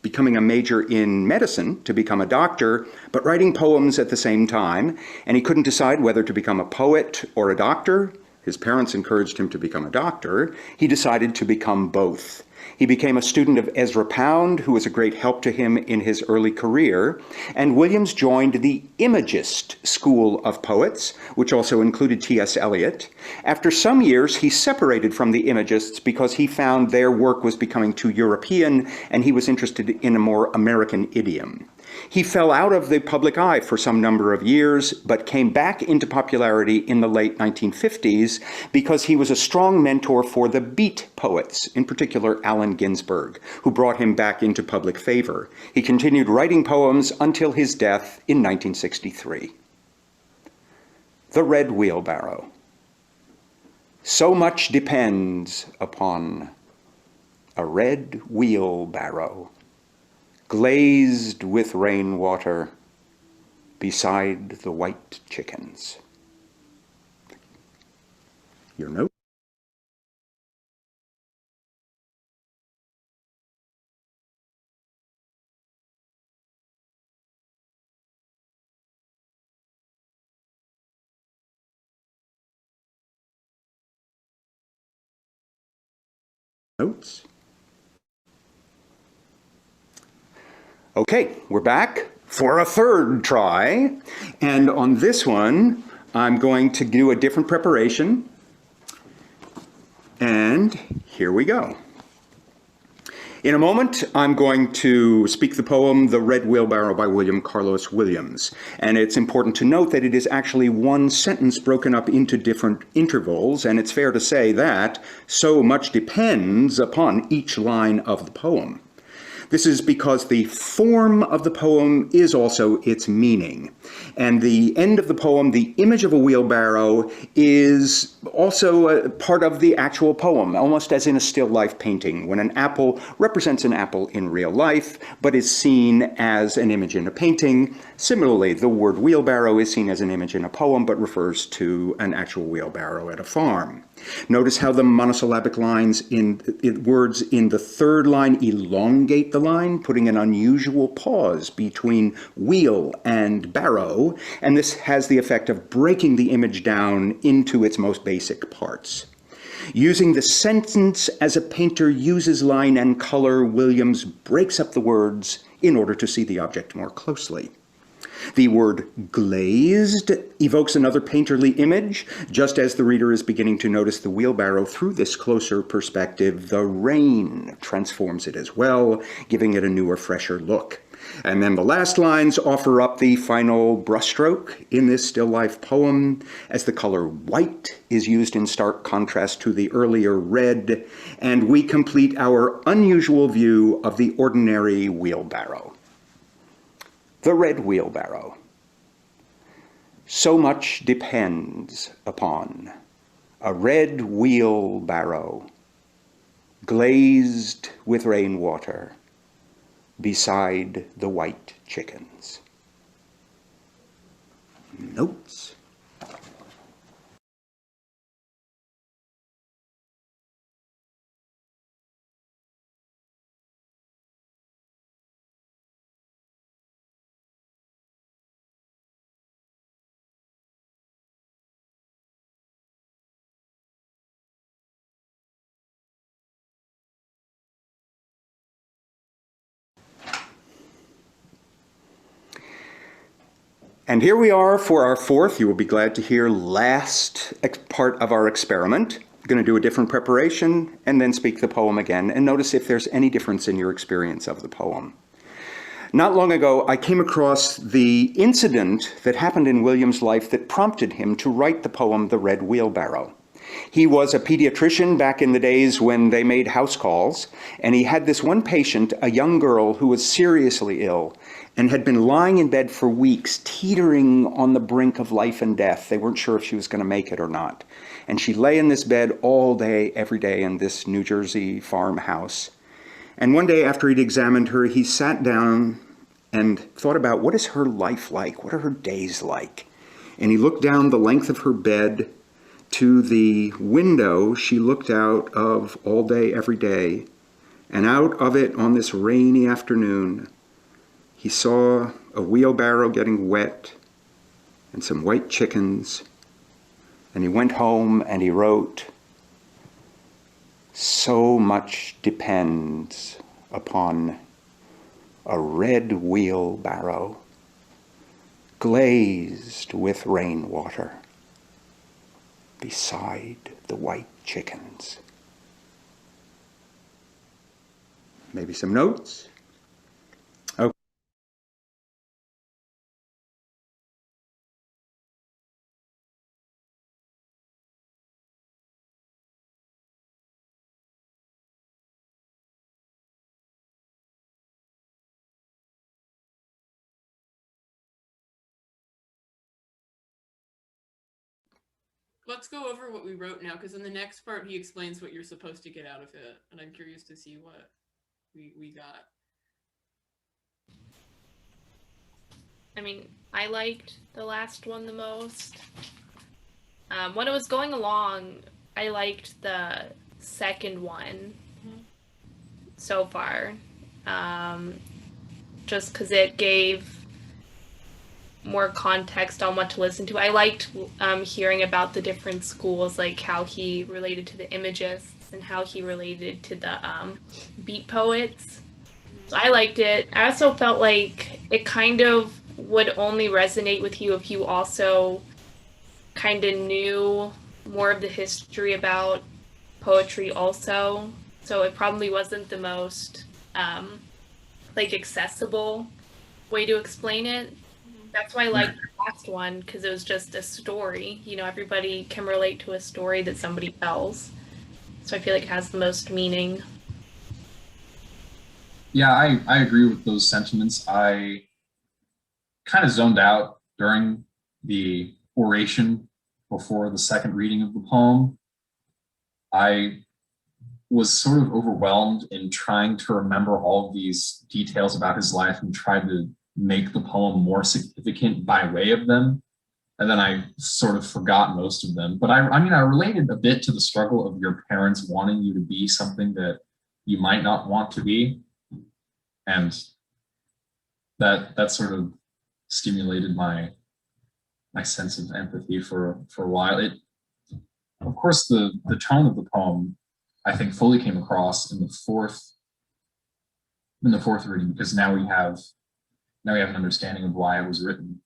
becoming a major in medicine to become a doctor, but writing poems at the same time. And he couldn't decide whether to become a poet or a doctor. His parents encouraged him to become a doctor. He decided to become both. He became a student of Ezra Pound, who was a great help to him in his early career, and Williams joined the Imagist school of poets, which also included T.S. Eliot. After some years, he separated from the Imagists because he found their work was becoming too European, and he was interested in a more American idiom. He fell out of the public eye for some number of years, but came back into popularity in the late 1950s because he was a strong mentor for the Beat poets, in particular Allen Ginsberg, who brought him back into public favor. He continued writing poems until his death in 1963. The Red Wheelbarrow. So much depends upon a red wheelbarrow, glazed with rainwater beside the white chickens. Your note? Notes? Okay, we're back for a third try. And on this one, I'm going to do a different preparation. And here we go. In a moment, I'm going to speak the poem The Red Wheelbarrow by William Carlos Williams. And it's important to note that it is actually one sentence broken up into different intervals, and it's fair to say that so much depends upon each line of the poem. This is because the form of the poem is also its meaning. And the end of the poem, the image of a wheelbarrow, is also a part of the actual poem, almost as in a still life painting, when an apple represents an apple in real life, but is seen as an image in a painting. Similarly, the word wheelbarrow is seen as an image in a poem, but refers to an actual wheelbarrow at a farm. Notice how the monosyllabic lines in words in the third line elongate the line, putting an unusual pause between wheel and barrow, and this has the effect of breaking the image down into its most basic parts. Using the sentence as a painter uses line and color, Williams breaks up the words in order to see the object more closely. The word glazed evokes another painterly image. Just as the reader is beginning to notice the wheelbarrow through this closer perspective, the rain transforms it as well, giving it a newer, fresher look. And then the last lines offer up the final brushstroke in this still life poem, as the color white is used in stark contrast to the earlier red, and we complete our unusual view of the ordinary wheelbarrow. The red wheelbarrow. So much depends upon a red wheelbarrow, glazed with rainwater, beside the white chickens. Notes? And here we are for our fourth, you will be glad to hear, last part of our experiment. I'm going to do a different preparation and then speak the poem again, and notice if there's any difference in your experience of the poem. Not long ago, I came across the incident that happened in William's life that prompted him to write the poem The Red Wheelbarrow. He was a pediatrician back in the days when they made house calls, and he had this one patient, a young girl who was seriously ill and had been lying in bed for weeks, teetering on the brink of life and death. They weren't sure if she was going to make it or not. And she lay in this bed all day, every day in this New Jersey farmhouse. And one day after he'd examined her, he sat down and thought about, what is her life like? What are her days like? And he looked down the length of her bed to the window she looked out of all day, every day. And out of it on this rainy afternoon, he saw a wheelbarrow getting wet and some white chickens. And he went home and he wrote, so much depends upon a red wheelbarrow glazed with rainwater beside the white chickens. Maybe some notes? let's go over what we wrote now, because in the next part he explains what you're supposed to get out of it, and I'm curious to see what we got. I mean, I liked the last one the most. When it was going along, I liked the second one so far. Just because it gave more context on what to listen to. I liked hearing about the different schools, like how he related to the Imagists and how he related to the beat poets. So I liked it. I also felt like it kind of would only resonate with you if you also kind of knew more of the history about poetry also. So it probably wasn't the most like accessible way to explain it. That's why I liked the last one, because it was just a story. You know, everybody can relate to a story that somebody tells. So I feel like it has the most meaning. Yeah, I agree with those sentiments. I kind of zoned out during the oration before the second reading of the poem. I was sort of overwhelmed in trying to remember all of these details about his life and tried to make the poem more significant by way of them. And then I sort of forgot most of them. But I mean, I related a bit to the struggle of your parents wanting you to be something that you might not want to be. And that sort of stimulated my sense of empathy for a while. It, of course, the tone of the poem, I think, fully came across in the fourth reading, because now we have an understanding of why it was written.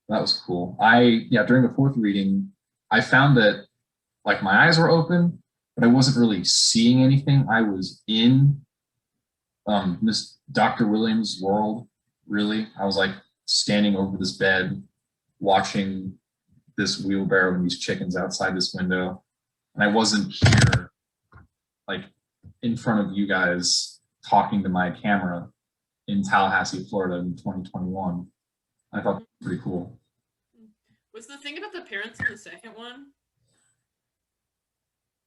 That was cool. During the fourth reading, I found that like my eyes were open, but I wasn't really seeing anything. I was in Miss Dr. Williams' world, really. I was like standing over this bed, watching this wheelbarrow and these chickens outside this window. And I wasn't here, like in front of you guys, talking to my camera in Tallahassee, Florida in 2021. I thought that was pretty cool. Was the thing about the parents in the second one?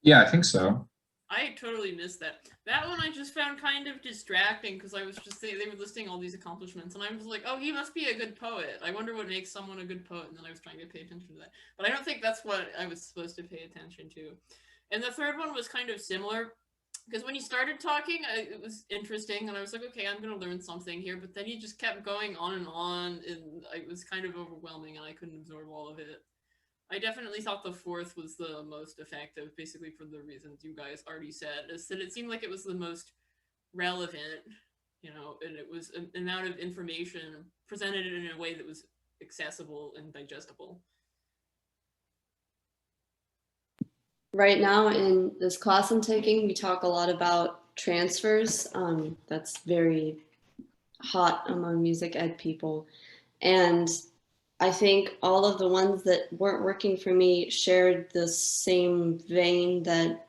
Yeah, I think so. I totally missed that. That one I just found kind of distracting, because I was just they were listing all these accomplishments, and I was like, oh, he must be a good poet. I wonder what makes someone a good poet, and then I was trying to pay attention to that. But I don't think that's what I was supposed to pay attention to. And the third one was kind of similar, because when he started talking, it was interesting, and I was like, okay, I'm going to learn something here. But then he just kept going on, and it was kind of overwhelming, and I couldn't absorb all of it. I definitely thought the fourth was the most effective, basically for the reasons you guys already said, is that it seemed like it was the most relevant, you know, and it was an amount of information presented in a way that was accessible and digestible. Right now in this class I'm taking, we talk a lot about transfers. That's very hot among music ed people. And I think all of the ones that weren't working for me shared the same vein, that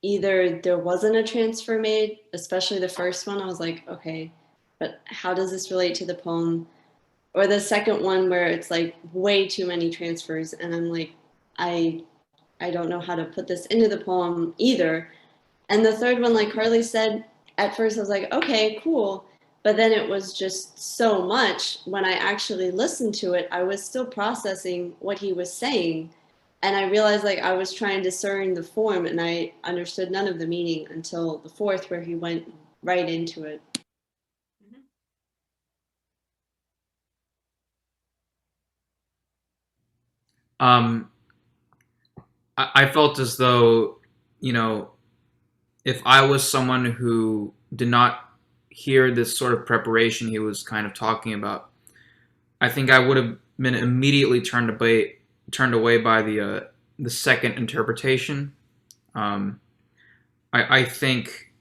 either there wasn't a transfer made, especially the first one. I was like, okay, but how does this relate to the poem? Or the second one where it's like way too many transfers, and I'm like, I don't know how to put this into the poem either. And the third one, like Carly said, at first I was like, okay, cool. But then it was just so much. When I actually listened to it, I was still processing what he was saying. And I realized like I was trying to discern the form, and I understood none of the meaning until the fourth, where he went right into it. I felt as though, you know, if I was someone who did not hear this sort of preparation he was kind of talking about, I think I would have been immediately turned away by the second interpretation. I think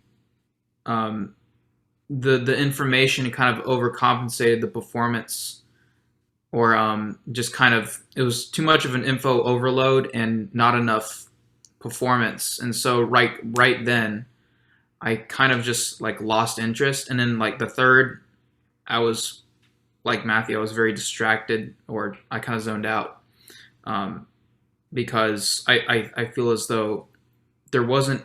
the information kind of overcompensated the performance, or just kind of, it was too much of an info overload and not enough performance. And so right then I kind of just like lost interest. And then like the third, I was like Matthew, I was very distracted, or I kind of zoned out. because I feel as though there wasn't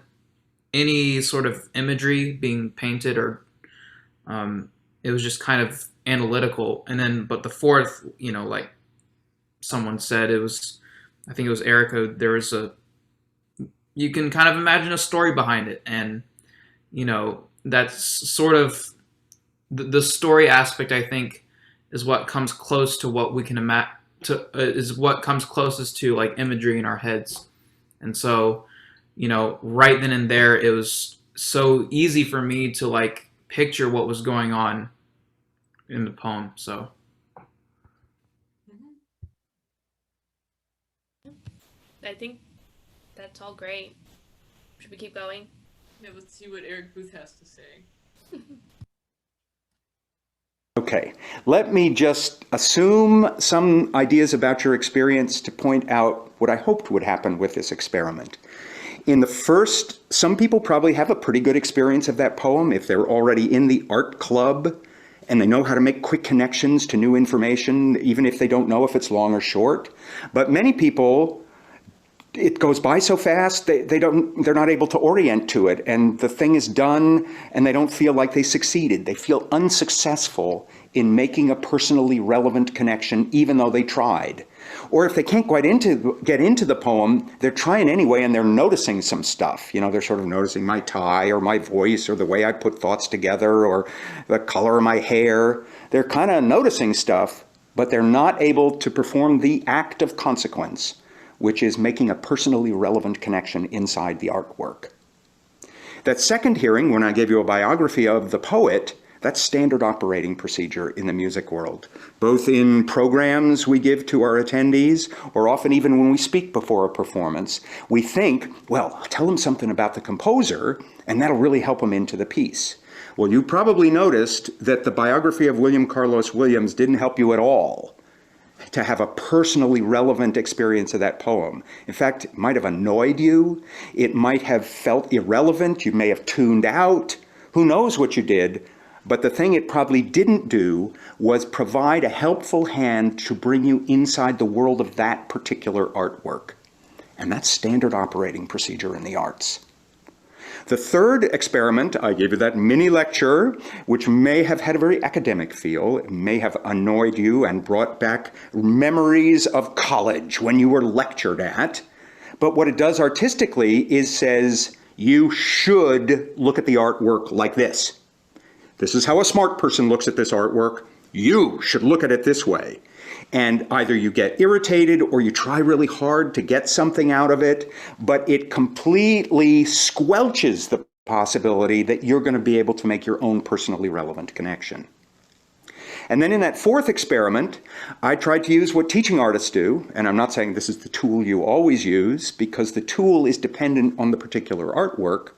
any sort of imagery being painted, or it was just kind of analytical. And then, but the fourth, like someone said, I think it was Erica, you can kind of imagine a story behind it. And, that's sort of the story aspect, I think, is what comes close to what we can imagine, is what comes closest to like imagery in our heads. And so, right then and there, it was so easy for me to like picture what was going on in the poem. So I think that's all great. Should we keep going? Yeah, let's see what Eric Booth has to say. Okay, let me just assume some ideas about your experience to point out what I hoped would happen with this experiment. In the first, some people probably have a pretty good experience of that poem if they're already in the art club and they know how to make quick connections to new information, even if they don't know if it's long or short. But many people, it goes by so fast, they're not able to orient to it, and the thing is done and they don't feel like they succeeded. They feel unsuccessful in making a personally relevant connection even though they tried. Or if they can't get into the poem, they're trying anyway and they're noticing some stuff. They're sort of noticing my tie or my voice or the way I put thoughts together or the color of my hair. They're kind of noticing stuff, but they're not able to perform the act of consequence, which is making a personally relevant connection inside the artwork. That second hearing, when I gave you a biography of the poet, that's standard operating procedure in the music world, both in programs we give to our attendees, or often even when we speak before a performance. We think, well, I'll tell them something about the composer, and that'll really help them into the piece. Well, you probably noticed that the biography of William Carlos Williams didn't help you at all to have a personally relevant experience of that poem. In fact, it might have annoyed you. It might have felt irrelevant. You may have tuned out. Who knows what you did? But the thing it probably didn't do was provide a helpful hand to bring you inside the world of that particular artwork. And that's standard operating procedure in the arts. The third experiment, I gave you that mini lecture, which may have had a very academic feel. It may have annoyed you and brought back memories of college when you were lectured at. But what it does artistically is says, you should look at the artwork like this. This is how a smart person looks at this artwork. You should look at it this way. And either you get irritated or you try really hard to get something out of it, but it completely squelches the possibility that you're going to be able to make your own personally relevant connection. And then in that fourth experiment, I tried to use what teaching artists do, and I'm not saying this is the tool you always use, because the tool is dependent on the particular artwork,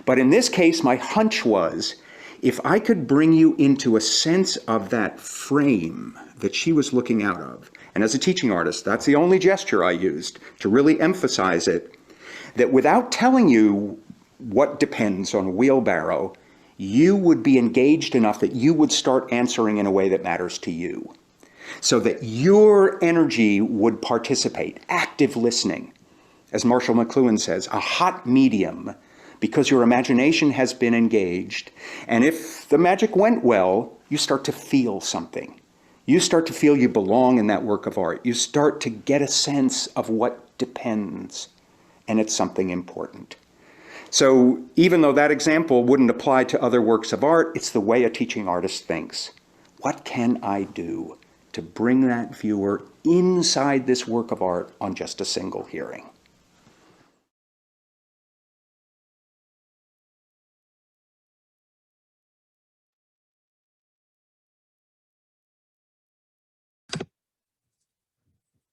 but in this case, my hunch was, if I could bring you into a sense of that frame that she was looking out of, and as a teaching artist, that's the only gesture I used to really emphasize it, that without telling you what depends on a wheelbarrow, you would be engaged enough that you would start answering in a way that matters to you. So that your energy would participate, active listening. As Marshall McLuhan says, a hot medium, because your imagination has been engaged. And if the magic went well, you start to feel something. You start to feel you belong in that work of art. You start to get a sense of what depends, and it's something important. So even though that example wouldn't apply to other works of art, it's the way a teaching artist thinks. What can I do to bring that viewer inside this work of art on just a single hearing?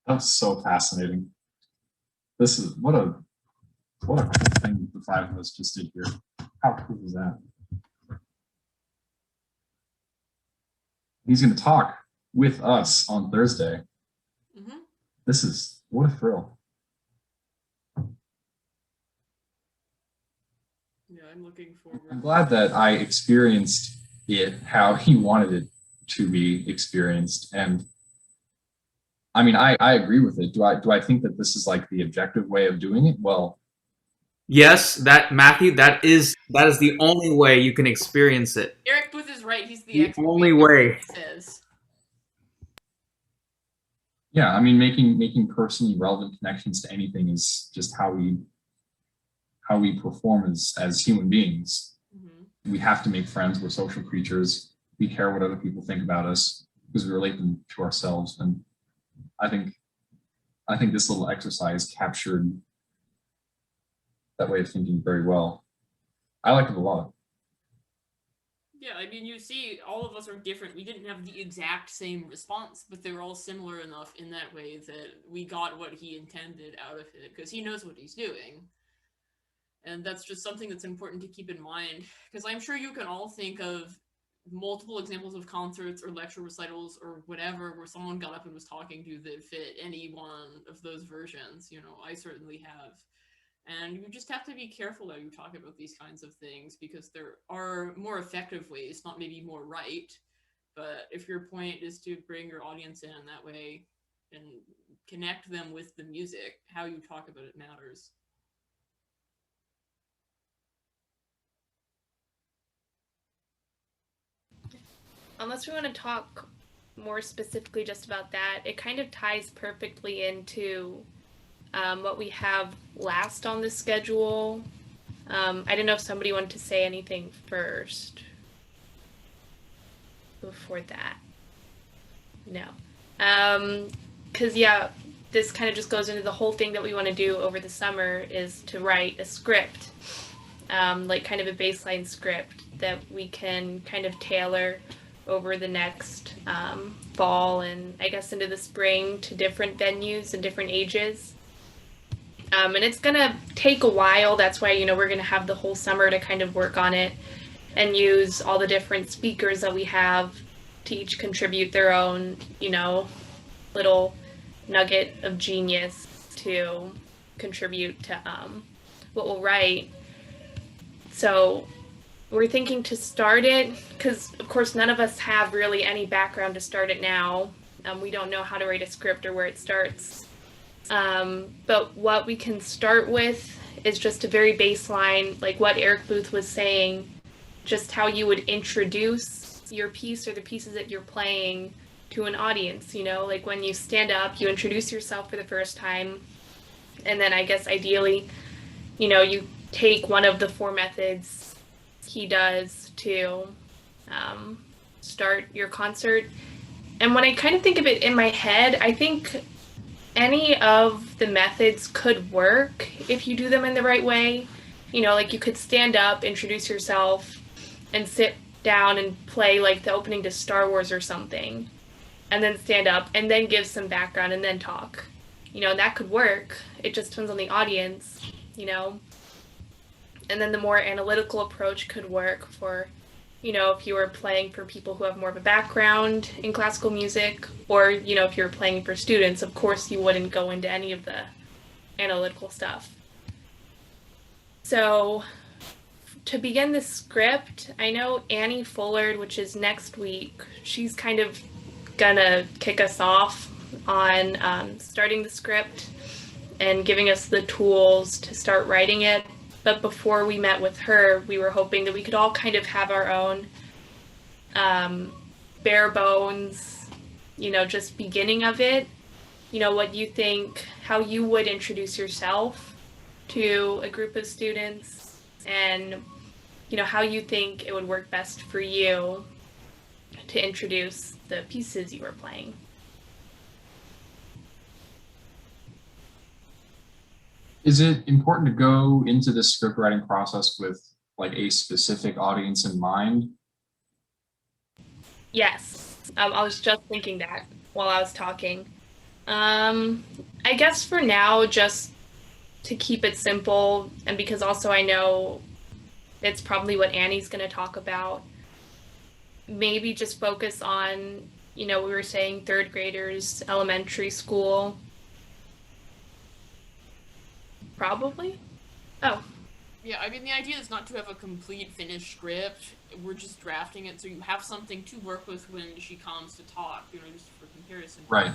That's so fascinating. This is what a cool thing the five of us just did here. How cool is that? He's going to talk with us on Thursday. Mm-hmm. This is, what a thrill. Yeah, I'm looking forward. I'm glad that I experienced it how he wanted it to be experienced. And I mean, I agree with it. Do I think that this is like the objective way of doing it? Well, Yes, that Matthew, that is the only way you can experience it. Eric Booth is right. He's the The expert. only way. He says. yeah, I mean, making personally relevant connections to anything is just how we perform as human beings. Mm-hmm. We have to make friends. We're social creatures. We care what other people think about us because we relate them to ourselves. And I think this little exercise captured that way of thinking very well. I like it a lot. Yeah, I mean, you see, all of us are different. We didn't have the exact same response, but they were all similar enough in that way that we got what he intended out of it, because he knows what he's doing. And that's just something that's important to keep in mind, because I'm sure you can all think of multiple examples of concerts or lecture recitals or whatever where someone got up and was talking to that fit any one of those versions. You know, I certainly have. And you just have to be careful how you talk about these kinds of things, because there are more effective ways, not maybe more right. But if your point is to bring your audience in that way and connect them with the music, how you talk about it matters. Unless we want to talk more specifically just about that, it kind of ties perfectly into what we have last on the schedule. I don't know if somebody wanted to say anything first before that. No. Because, yeah, this kind of just goes into the whole thing that we want to do over the summer is to write a script, like kind of a baseline script that we can kind of tailor over the next fall and I guess into the spring to different venues and different ages. And it's going to take a while. That's why, we're going to have the whole summer to kind of work on it and use all the different speakers that we have to each contribute their own, little nugget of genius to contribute to what we'll write. So we're thinking to start it because, of course, none of us have really any background to start it now. We don't know how to write a script or where it starts. But what we can start with is just a very baseline, like what Eric Booth was saying, just how you would introduce your piece or the pieces that you're playing to an audience, like when you stand up, you introduce yourself for the first time. And then I guess ideally, you take one of the 4 methods he does to start your concert. And when I kind of think of it in my head, I think any of the methods could work if you do them in the right way. Like you could stand up, introduce yourself, and sit down and play like the opening to Star Wars or something, and then stand up and then give some background and then talk. That could work. It just depends on the audience, And then the more analytical approach could work for, if you were playing for people who have more of a background in classical music, or, if you were playing for students, of course you wouldn't go into any of the analytical stuff. So to begin the script, I know Annie Fullard, which is next week, she's kind of gonna kick us off on starting the script and giving us the tools to start writing it. But before we met with her, we were hoping that we could all kind of have our own bare bones, just beginning of it. What you think, how you would introduce yourself to a group of students, and, how you think it would work best for you to introduce the pieces you were playing. Is it important to go into the script writing process with like a specific audience in mind? Yes, I was just thinking that while I was talking. I guess for now, just to keep it simple, and because also I know it's probably what Annie's going to talk about, maybe just focus on, we were saying 3rd graders, elementary school. Probably. Oh. Yeah, I mean, the idea is not to have a complete finished script. We're just drafting it so you have something to work with when she comes to talk, just for comparison. Right.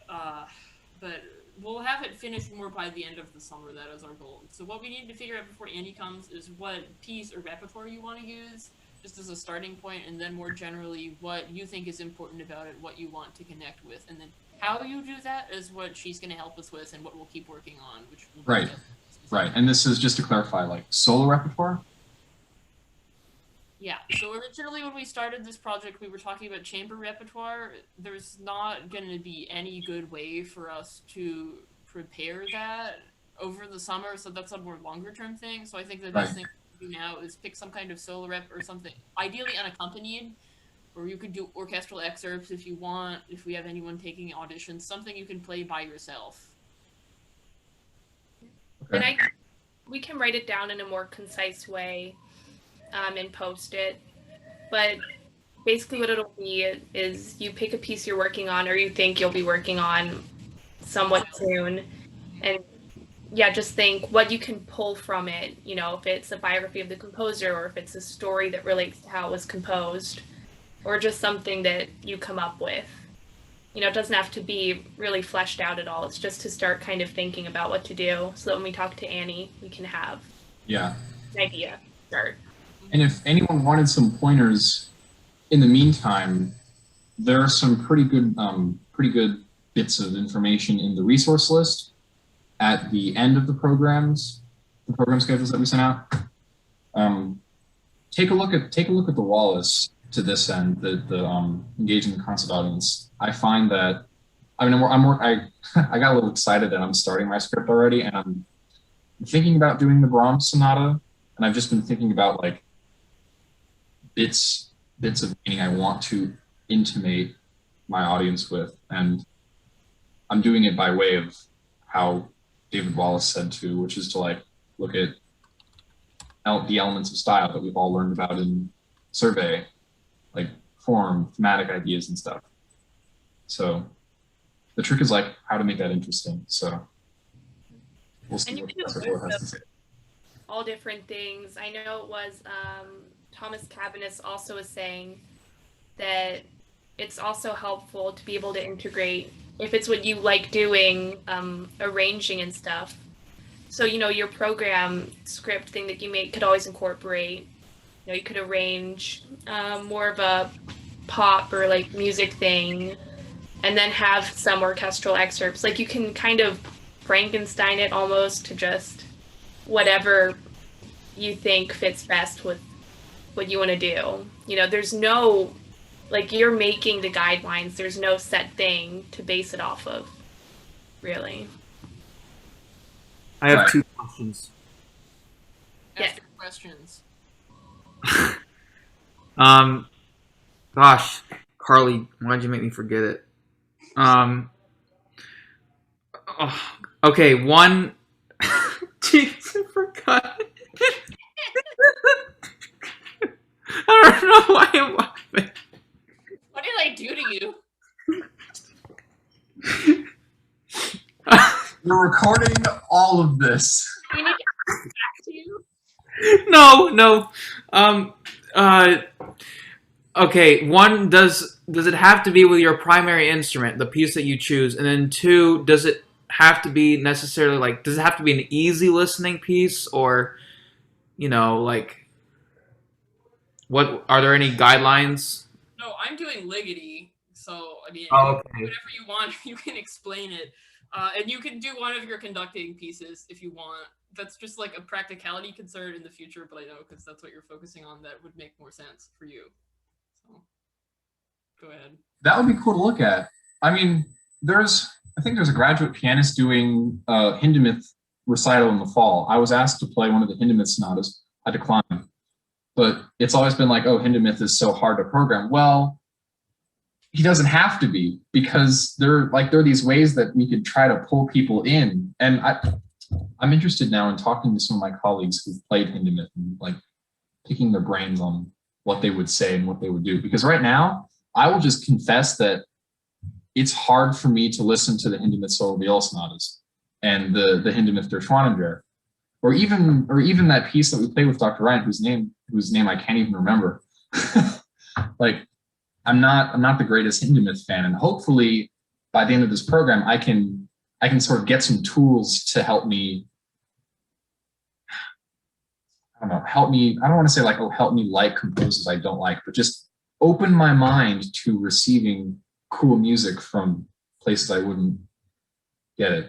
But we'll have it finished more by the end of the summer. That is our goal. So what we need to figure out before Annie comes is what piece or repertoire you want to use, just as a starting point, and then more generally what you think is important about it, what you want to connect with, and then how you do that is what she's going to help us with and what we'll keep working on, which will Right. Right. And this is just to clarify, like solo repertoire? Yeah, so originally when we started this project, we were talking about chamber repertoire. There's not going to be any good way for us to prepare that over the summer, so that's a more longer term thing. So I think the best thing to do now is pick some kind of solo rep or something, ideally unaccompanied, or you could do orchestral excerpts if you want, if we have anyone taking auditions, something you can play by yourself. And we can write it down in a more concise way and post it. But basically what it'll be is you pick a piece you're working on or you think you'll be working on somewhat soon. And yeah, just think what you can pull from it, you know, if it's a biography of the composer or if it's a story that relates to how it was composed or just something that you come up with. You know, it doesn't have to be really fleshed out at all. It's just to start kind of thinking about what to do so that when we talk to Annie, we can have an idea. Start. And if anyone wanted some pointers in the meantime, there are some pretty good bits of information in the resource list at the end of the program schedules that we sent out. Take a look at the Wallace to this end, the engaging the concert audience. I find that, I mean, I got a little excited that I'm starting my script already, and I'm thinking about doing the Brahms Sonata, and I've just been thinking about like bits of meaning I want to intimate my audience with, and I'm doing it by way of how David Wallace said to, which is to like look at the elements of style that we've all learned about in survey, like form, thematic ideas and stuff. So the trick is like how to make that interesting. So we'll see what Professor Fuller has to say. All different things. I know it was Thomas Cabanis also was saying that it's also helpful to be able to integrate, if it's what you like doing, arranging and stuff. So, you know, your program script thing that you make could always incorporate, you know, you could arrange more of a pop or like music thing and then have some orchestral excerpts. Like you can kind of Frankenstein it almost to just whatever you think fits best with what you want to do. You know, there's no, like you're making the guidelines, there's no set thing to base it off of, really. I have 2 questions. Ask your questions. Gosh, Carly, why'd you make me forget it? Okay, one. Jeez, I forgot. I don't know why I'm laughing. What did I do to you? We're recording all of this. Do you need to come back to you? No. Okay, one, does it have to be with your primary instrument, the piece that you choose? And then 2, does it have to be necessarily like, does it have to be an easy listening piece, or, you know, like, what are there any guidelines? No, I'm doing Ligeti, so I mean, okay. Whatever you want, you can explain it, and you can do one of your conducting pieces if you want. That's just like a practicality concern in the future, but I know because that's what you're focusing on, that would make more sense for you. So, go ahead. That would be cool to look at. I mean, I think there's a graduate pianist doing a Hindemith recital in the fall. I was asked to play one of the Hindemith sonatas. I declined. But it's always been like, oh, Hindemith is so hard to program. Well, he doesn't have to be, because there are these ways that we could try to pull people in. And I'm interested now in talking to some of my colleagues who've played Hindemith and like picking their brains on what they would say and what they would do. Because right now, I will just confess that it's hard for me to listen to the Hindemith solo viola sonatas and the Hindemith der Schwanenberg, or even that piece that we played with Dr. Ryan, whose name I can't even remember. Like, I'm not the greatest Hindemith fan, and hopefully by the end of this program, I can sort of get some tools to help me, I don't know, help me, I don't want to say like, oh, help me like composers I don't like, but just open my mind to receiving cool music from places I wouldn't get it.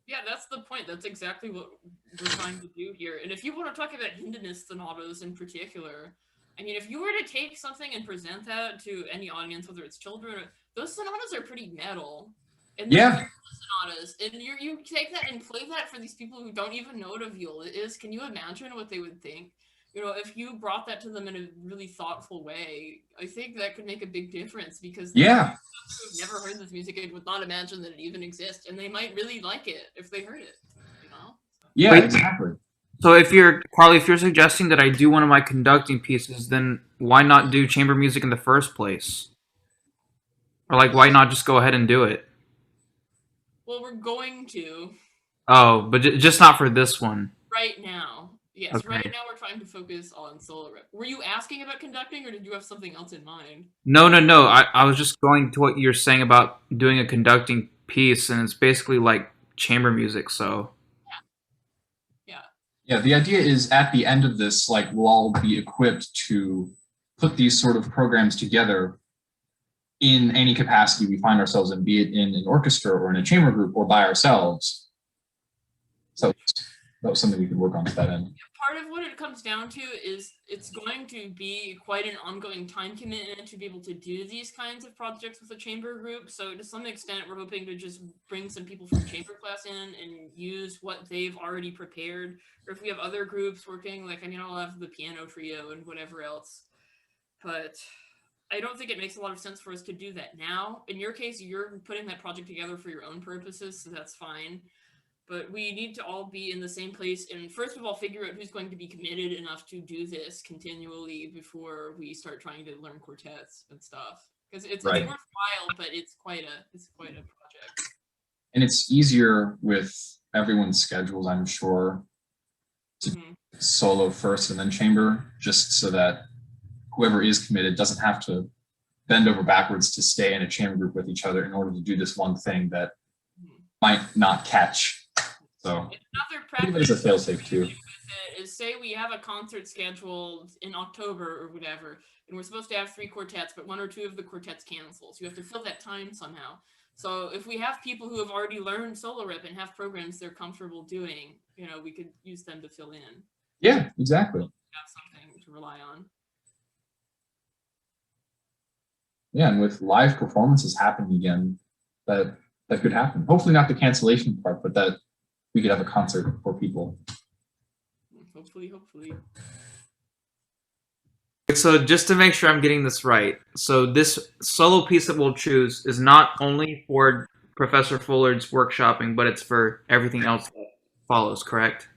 Yeah, that's the point. That's exactly what we're trying to do here. And if you want to talk about Hindemith sonatas in particular, I mean, if you were to take something and present that to any audience, whether it's children, those sonatas are pretty metal. And Yeah. sonatas, and you take that and play that for these people who don't even know what a viola is. Can you imagine what they would think? You know, if you brought that to them in a really thoughtful way, I think that could make a big difference, because Yeah. who've never heard this music and would not imagine that it even exists, and they might really like it if they heard it, you know? Yeah, Wait. exactly. So if you're Carly, if you're suggesting that I do one of my conducting pieces, then why not do chamber music in the first place? Or like, why not just go ahead and do it? Well, we're going to Oh, but just not for this one. right now. Yes, Okay. right now we're trying to focus on solo rep. Were you asking about conducting, or did you have something else in mind? No. I was just going to what you're saying about doing a conducting piece, and it's basically like chamber music, so. Yeah, the idea is at the end of this, like, we'll all be equipped to put these sort of programs together in any capacity we find ourselves in, be it in an orchestra or in a chamber group or by ourselves. So that was something we could work on to that end. Part of what it comes down to is it's going to be quite an ongoing time commitment to be able to do these kinds of projects with a chamber group. So to some extent, we're hoping to just bring some people from chamber class in and use what they've already prepared. Or if we have other groups working, like, I mean, I'll have the piano trio and whatever else. But I don't think it makes a lot of sense for us to do that now. In your case, you're putting that project together for your own purposes, so that's fine. But we need to all be in the same place and first of all figure out who's going to be committed enough to do this continually before we start trying to learn quartets and stuff. Because it's Right. worthwhile, but it's quite a project. And it's easier with everyone's schedules, I'm sure, to solo first and then chamber, just so that whoever is committed doesn't have to bend over backwards to stay in a chamber group with each other in order to do this one thing that might not catch. So Another think of it as a fail-safe too. Is say we have a concert scheduled in October or whatever, and we're supposed to have 3 quartets, but 1 or 2 of the quartets cancel. So you have to fill that time somehow. So if we have people who have already learned solo rep and have programs they're comfortable doing, you know, we could use them to fill in. Yeah, exactly. Have something to rely on. Yeah, and with live performances happening again, that could happen. Hopefully not the cancellation part, but that we could have a concert for people. Hopefully. So just to make sure I'm getting this right, so this solo piece that we'll choose is not only for Professor Fullard's workshopping, but it's for everything else that follows, correct?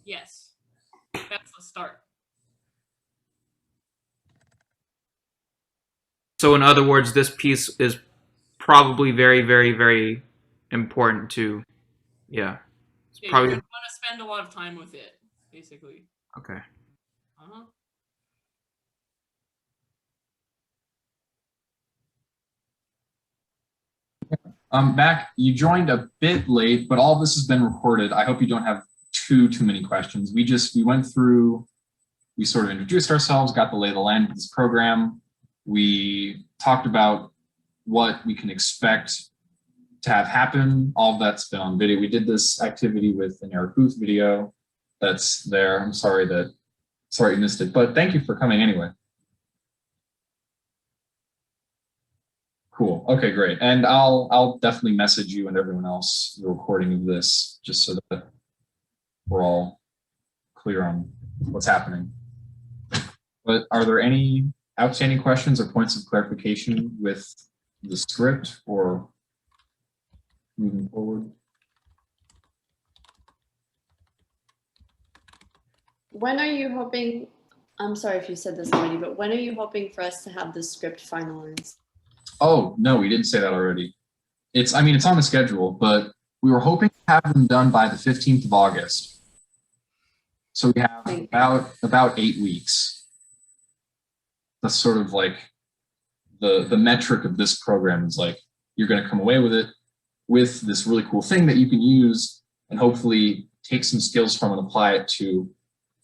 Yes. That's the start. So in other words, this piece is probably very, very, very important to, yeah. It's Yeah, probably you want to spend a lot of time with it, basically. okay. Uh-huh. Mac, you joined a bit late, but all of this has been recorded. I hope you don't have too many questions. We went through, we sort of introduced ourselves, got the lay of the land of this program. We talked about what we can expect to have happen. All of that's been on video. We did this activity with an Eric Booth video that's there. I'm sorry you missed it, but thank you for coming anyway. Cool. Okay, great. And I'll definitely message you and everyone else the recording of this, just so that we're all clear on what's happening. But are there any outstanding questions or points of clarification with the script or moving forward? When are you hoping, I'm sorry if you said this already, but when are you hoping for us to have the script finalized? Oh, no, we didn't say that already. It's on the schedule, but we were hoping to have them done by the 15th of August. So we have about 8 weeks. That's sort of like the metric of this program is like you're going to come away with it with this really cool thing that you can use and hopefully take some skills from and apply it to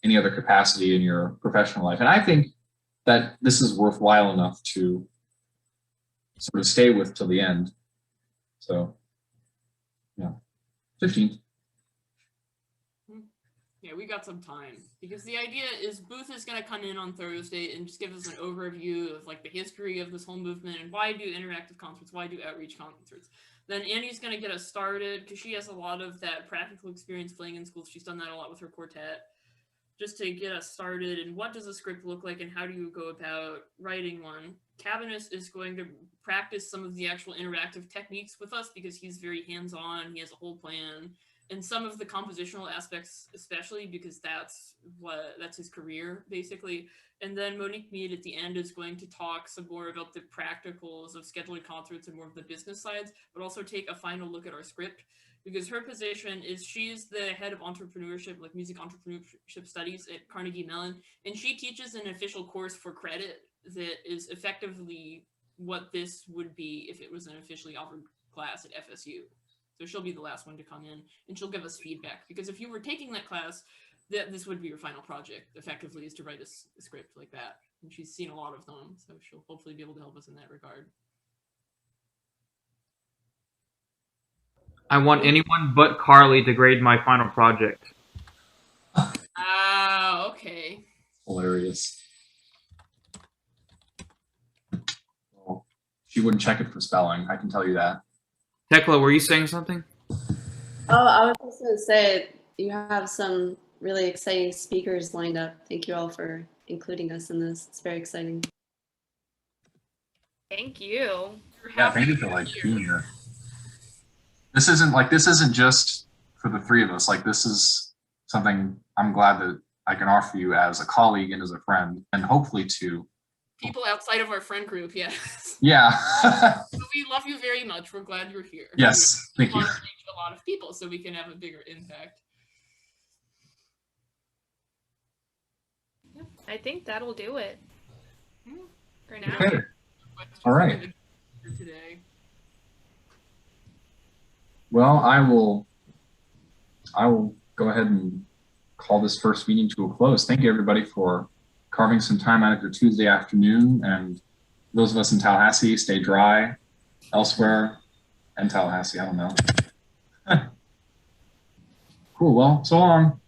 any other capacity in your professional life. And I think that this is worthwhile enough to sort of stay with till the end. So, yeah, 15th. Yeah, we got some time because the idea is Booth is going to come in on Thursday and just give us an overview of like the history of this whole movement and why do interactive concerts, why do outreach concerts. Then Annie's going to get us started because she has a lot of that practical experience playing in schools. She's done that a lot with her quartet, just to get us started. And what does a script look like and how do you go about writing one? Cabinus is going to practice some of the actual interactive techniques with us because he's very hands-on. He has a whole plan. And some of the compositional aspects, especially because that's his career, basically. And then Monique Mead at the end is going to talk some more about the practicals of scheduling concerts and more of the business sides, but also take a final look at our script. Because her position is she's the head of entrepreneurship, like music entrepreneurship studies at Carnegie Mellon, and she teaches an official course for credit that is effectively what this would be if it was an officially offered class at FSU. So she'll be the last one to come in and she'll give us feedback. Because if you were taking that class, this would be your final project, effectively, is to write a script like that. And she's seen a lot of them, so she'll hopefully be able to help us in that regard. I want anyone but Carly to grade my final project. Okay. Hilarious. Well, she wouldn't check it for spelling, I can tell you that. Tekla, were you saying something? Oh, I was just going to say, you have some really exciting speakers lined up. Thank you all for including us in this. It's very exciting. Thank you. Yeah, thank you for like being here. This isn't just for the three of us. Like, this is something I'm glad that I can offer you as a colleague and as a friend, and hopefully to people outside of our friend group. Yes. Yeah. We love you very much. We're glad you're here. Yes, thank you. We want to reach a lot of people so we can have a bigger impact. I think that'll do it for now. Okay. All right. Today. Well, I will go ahead and call this first meeting to a close. Thank you, everybody, for carving some time out of your Tuesday afternoon. And those of us in Tallahassee, stay dry. Elsewhere, and Tallahassee, I don't know. Cool. Well, so long.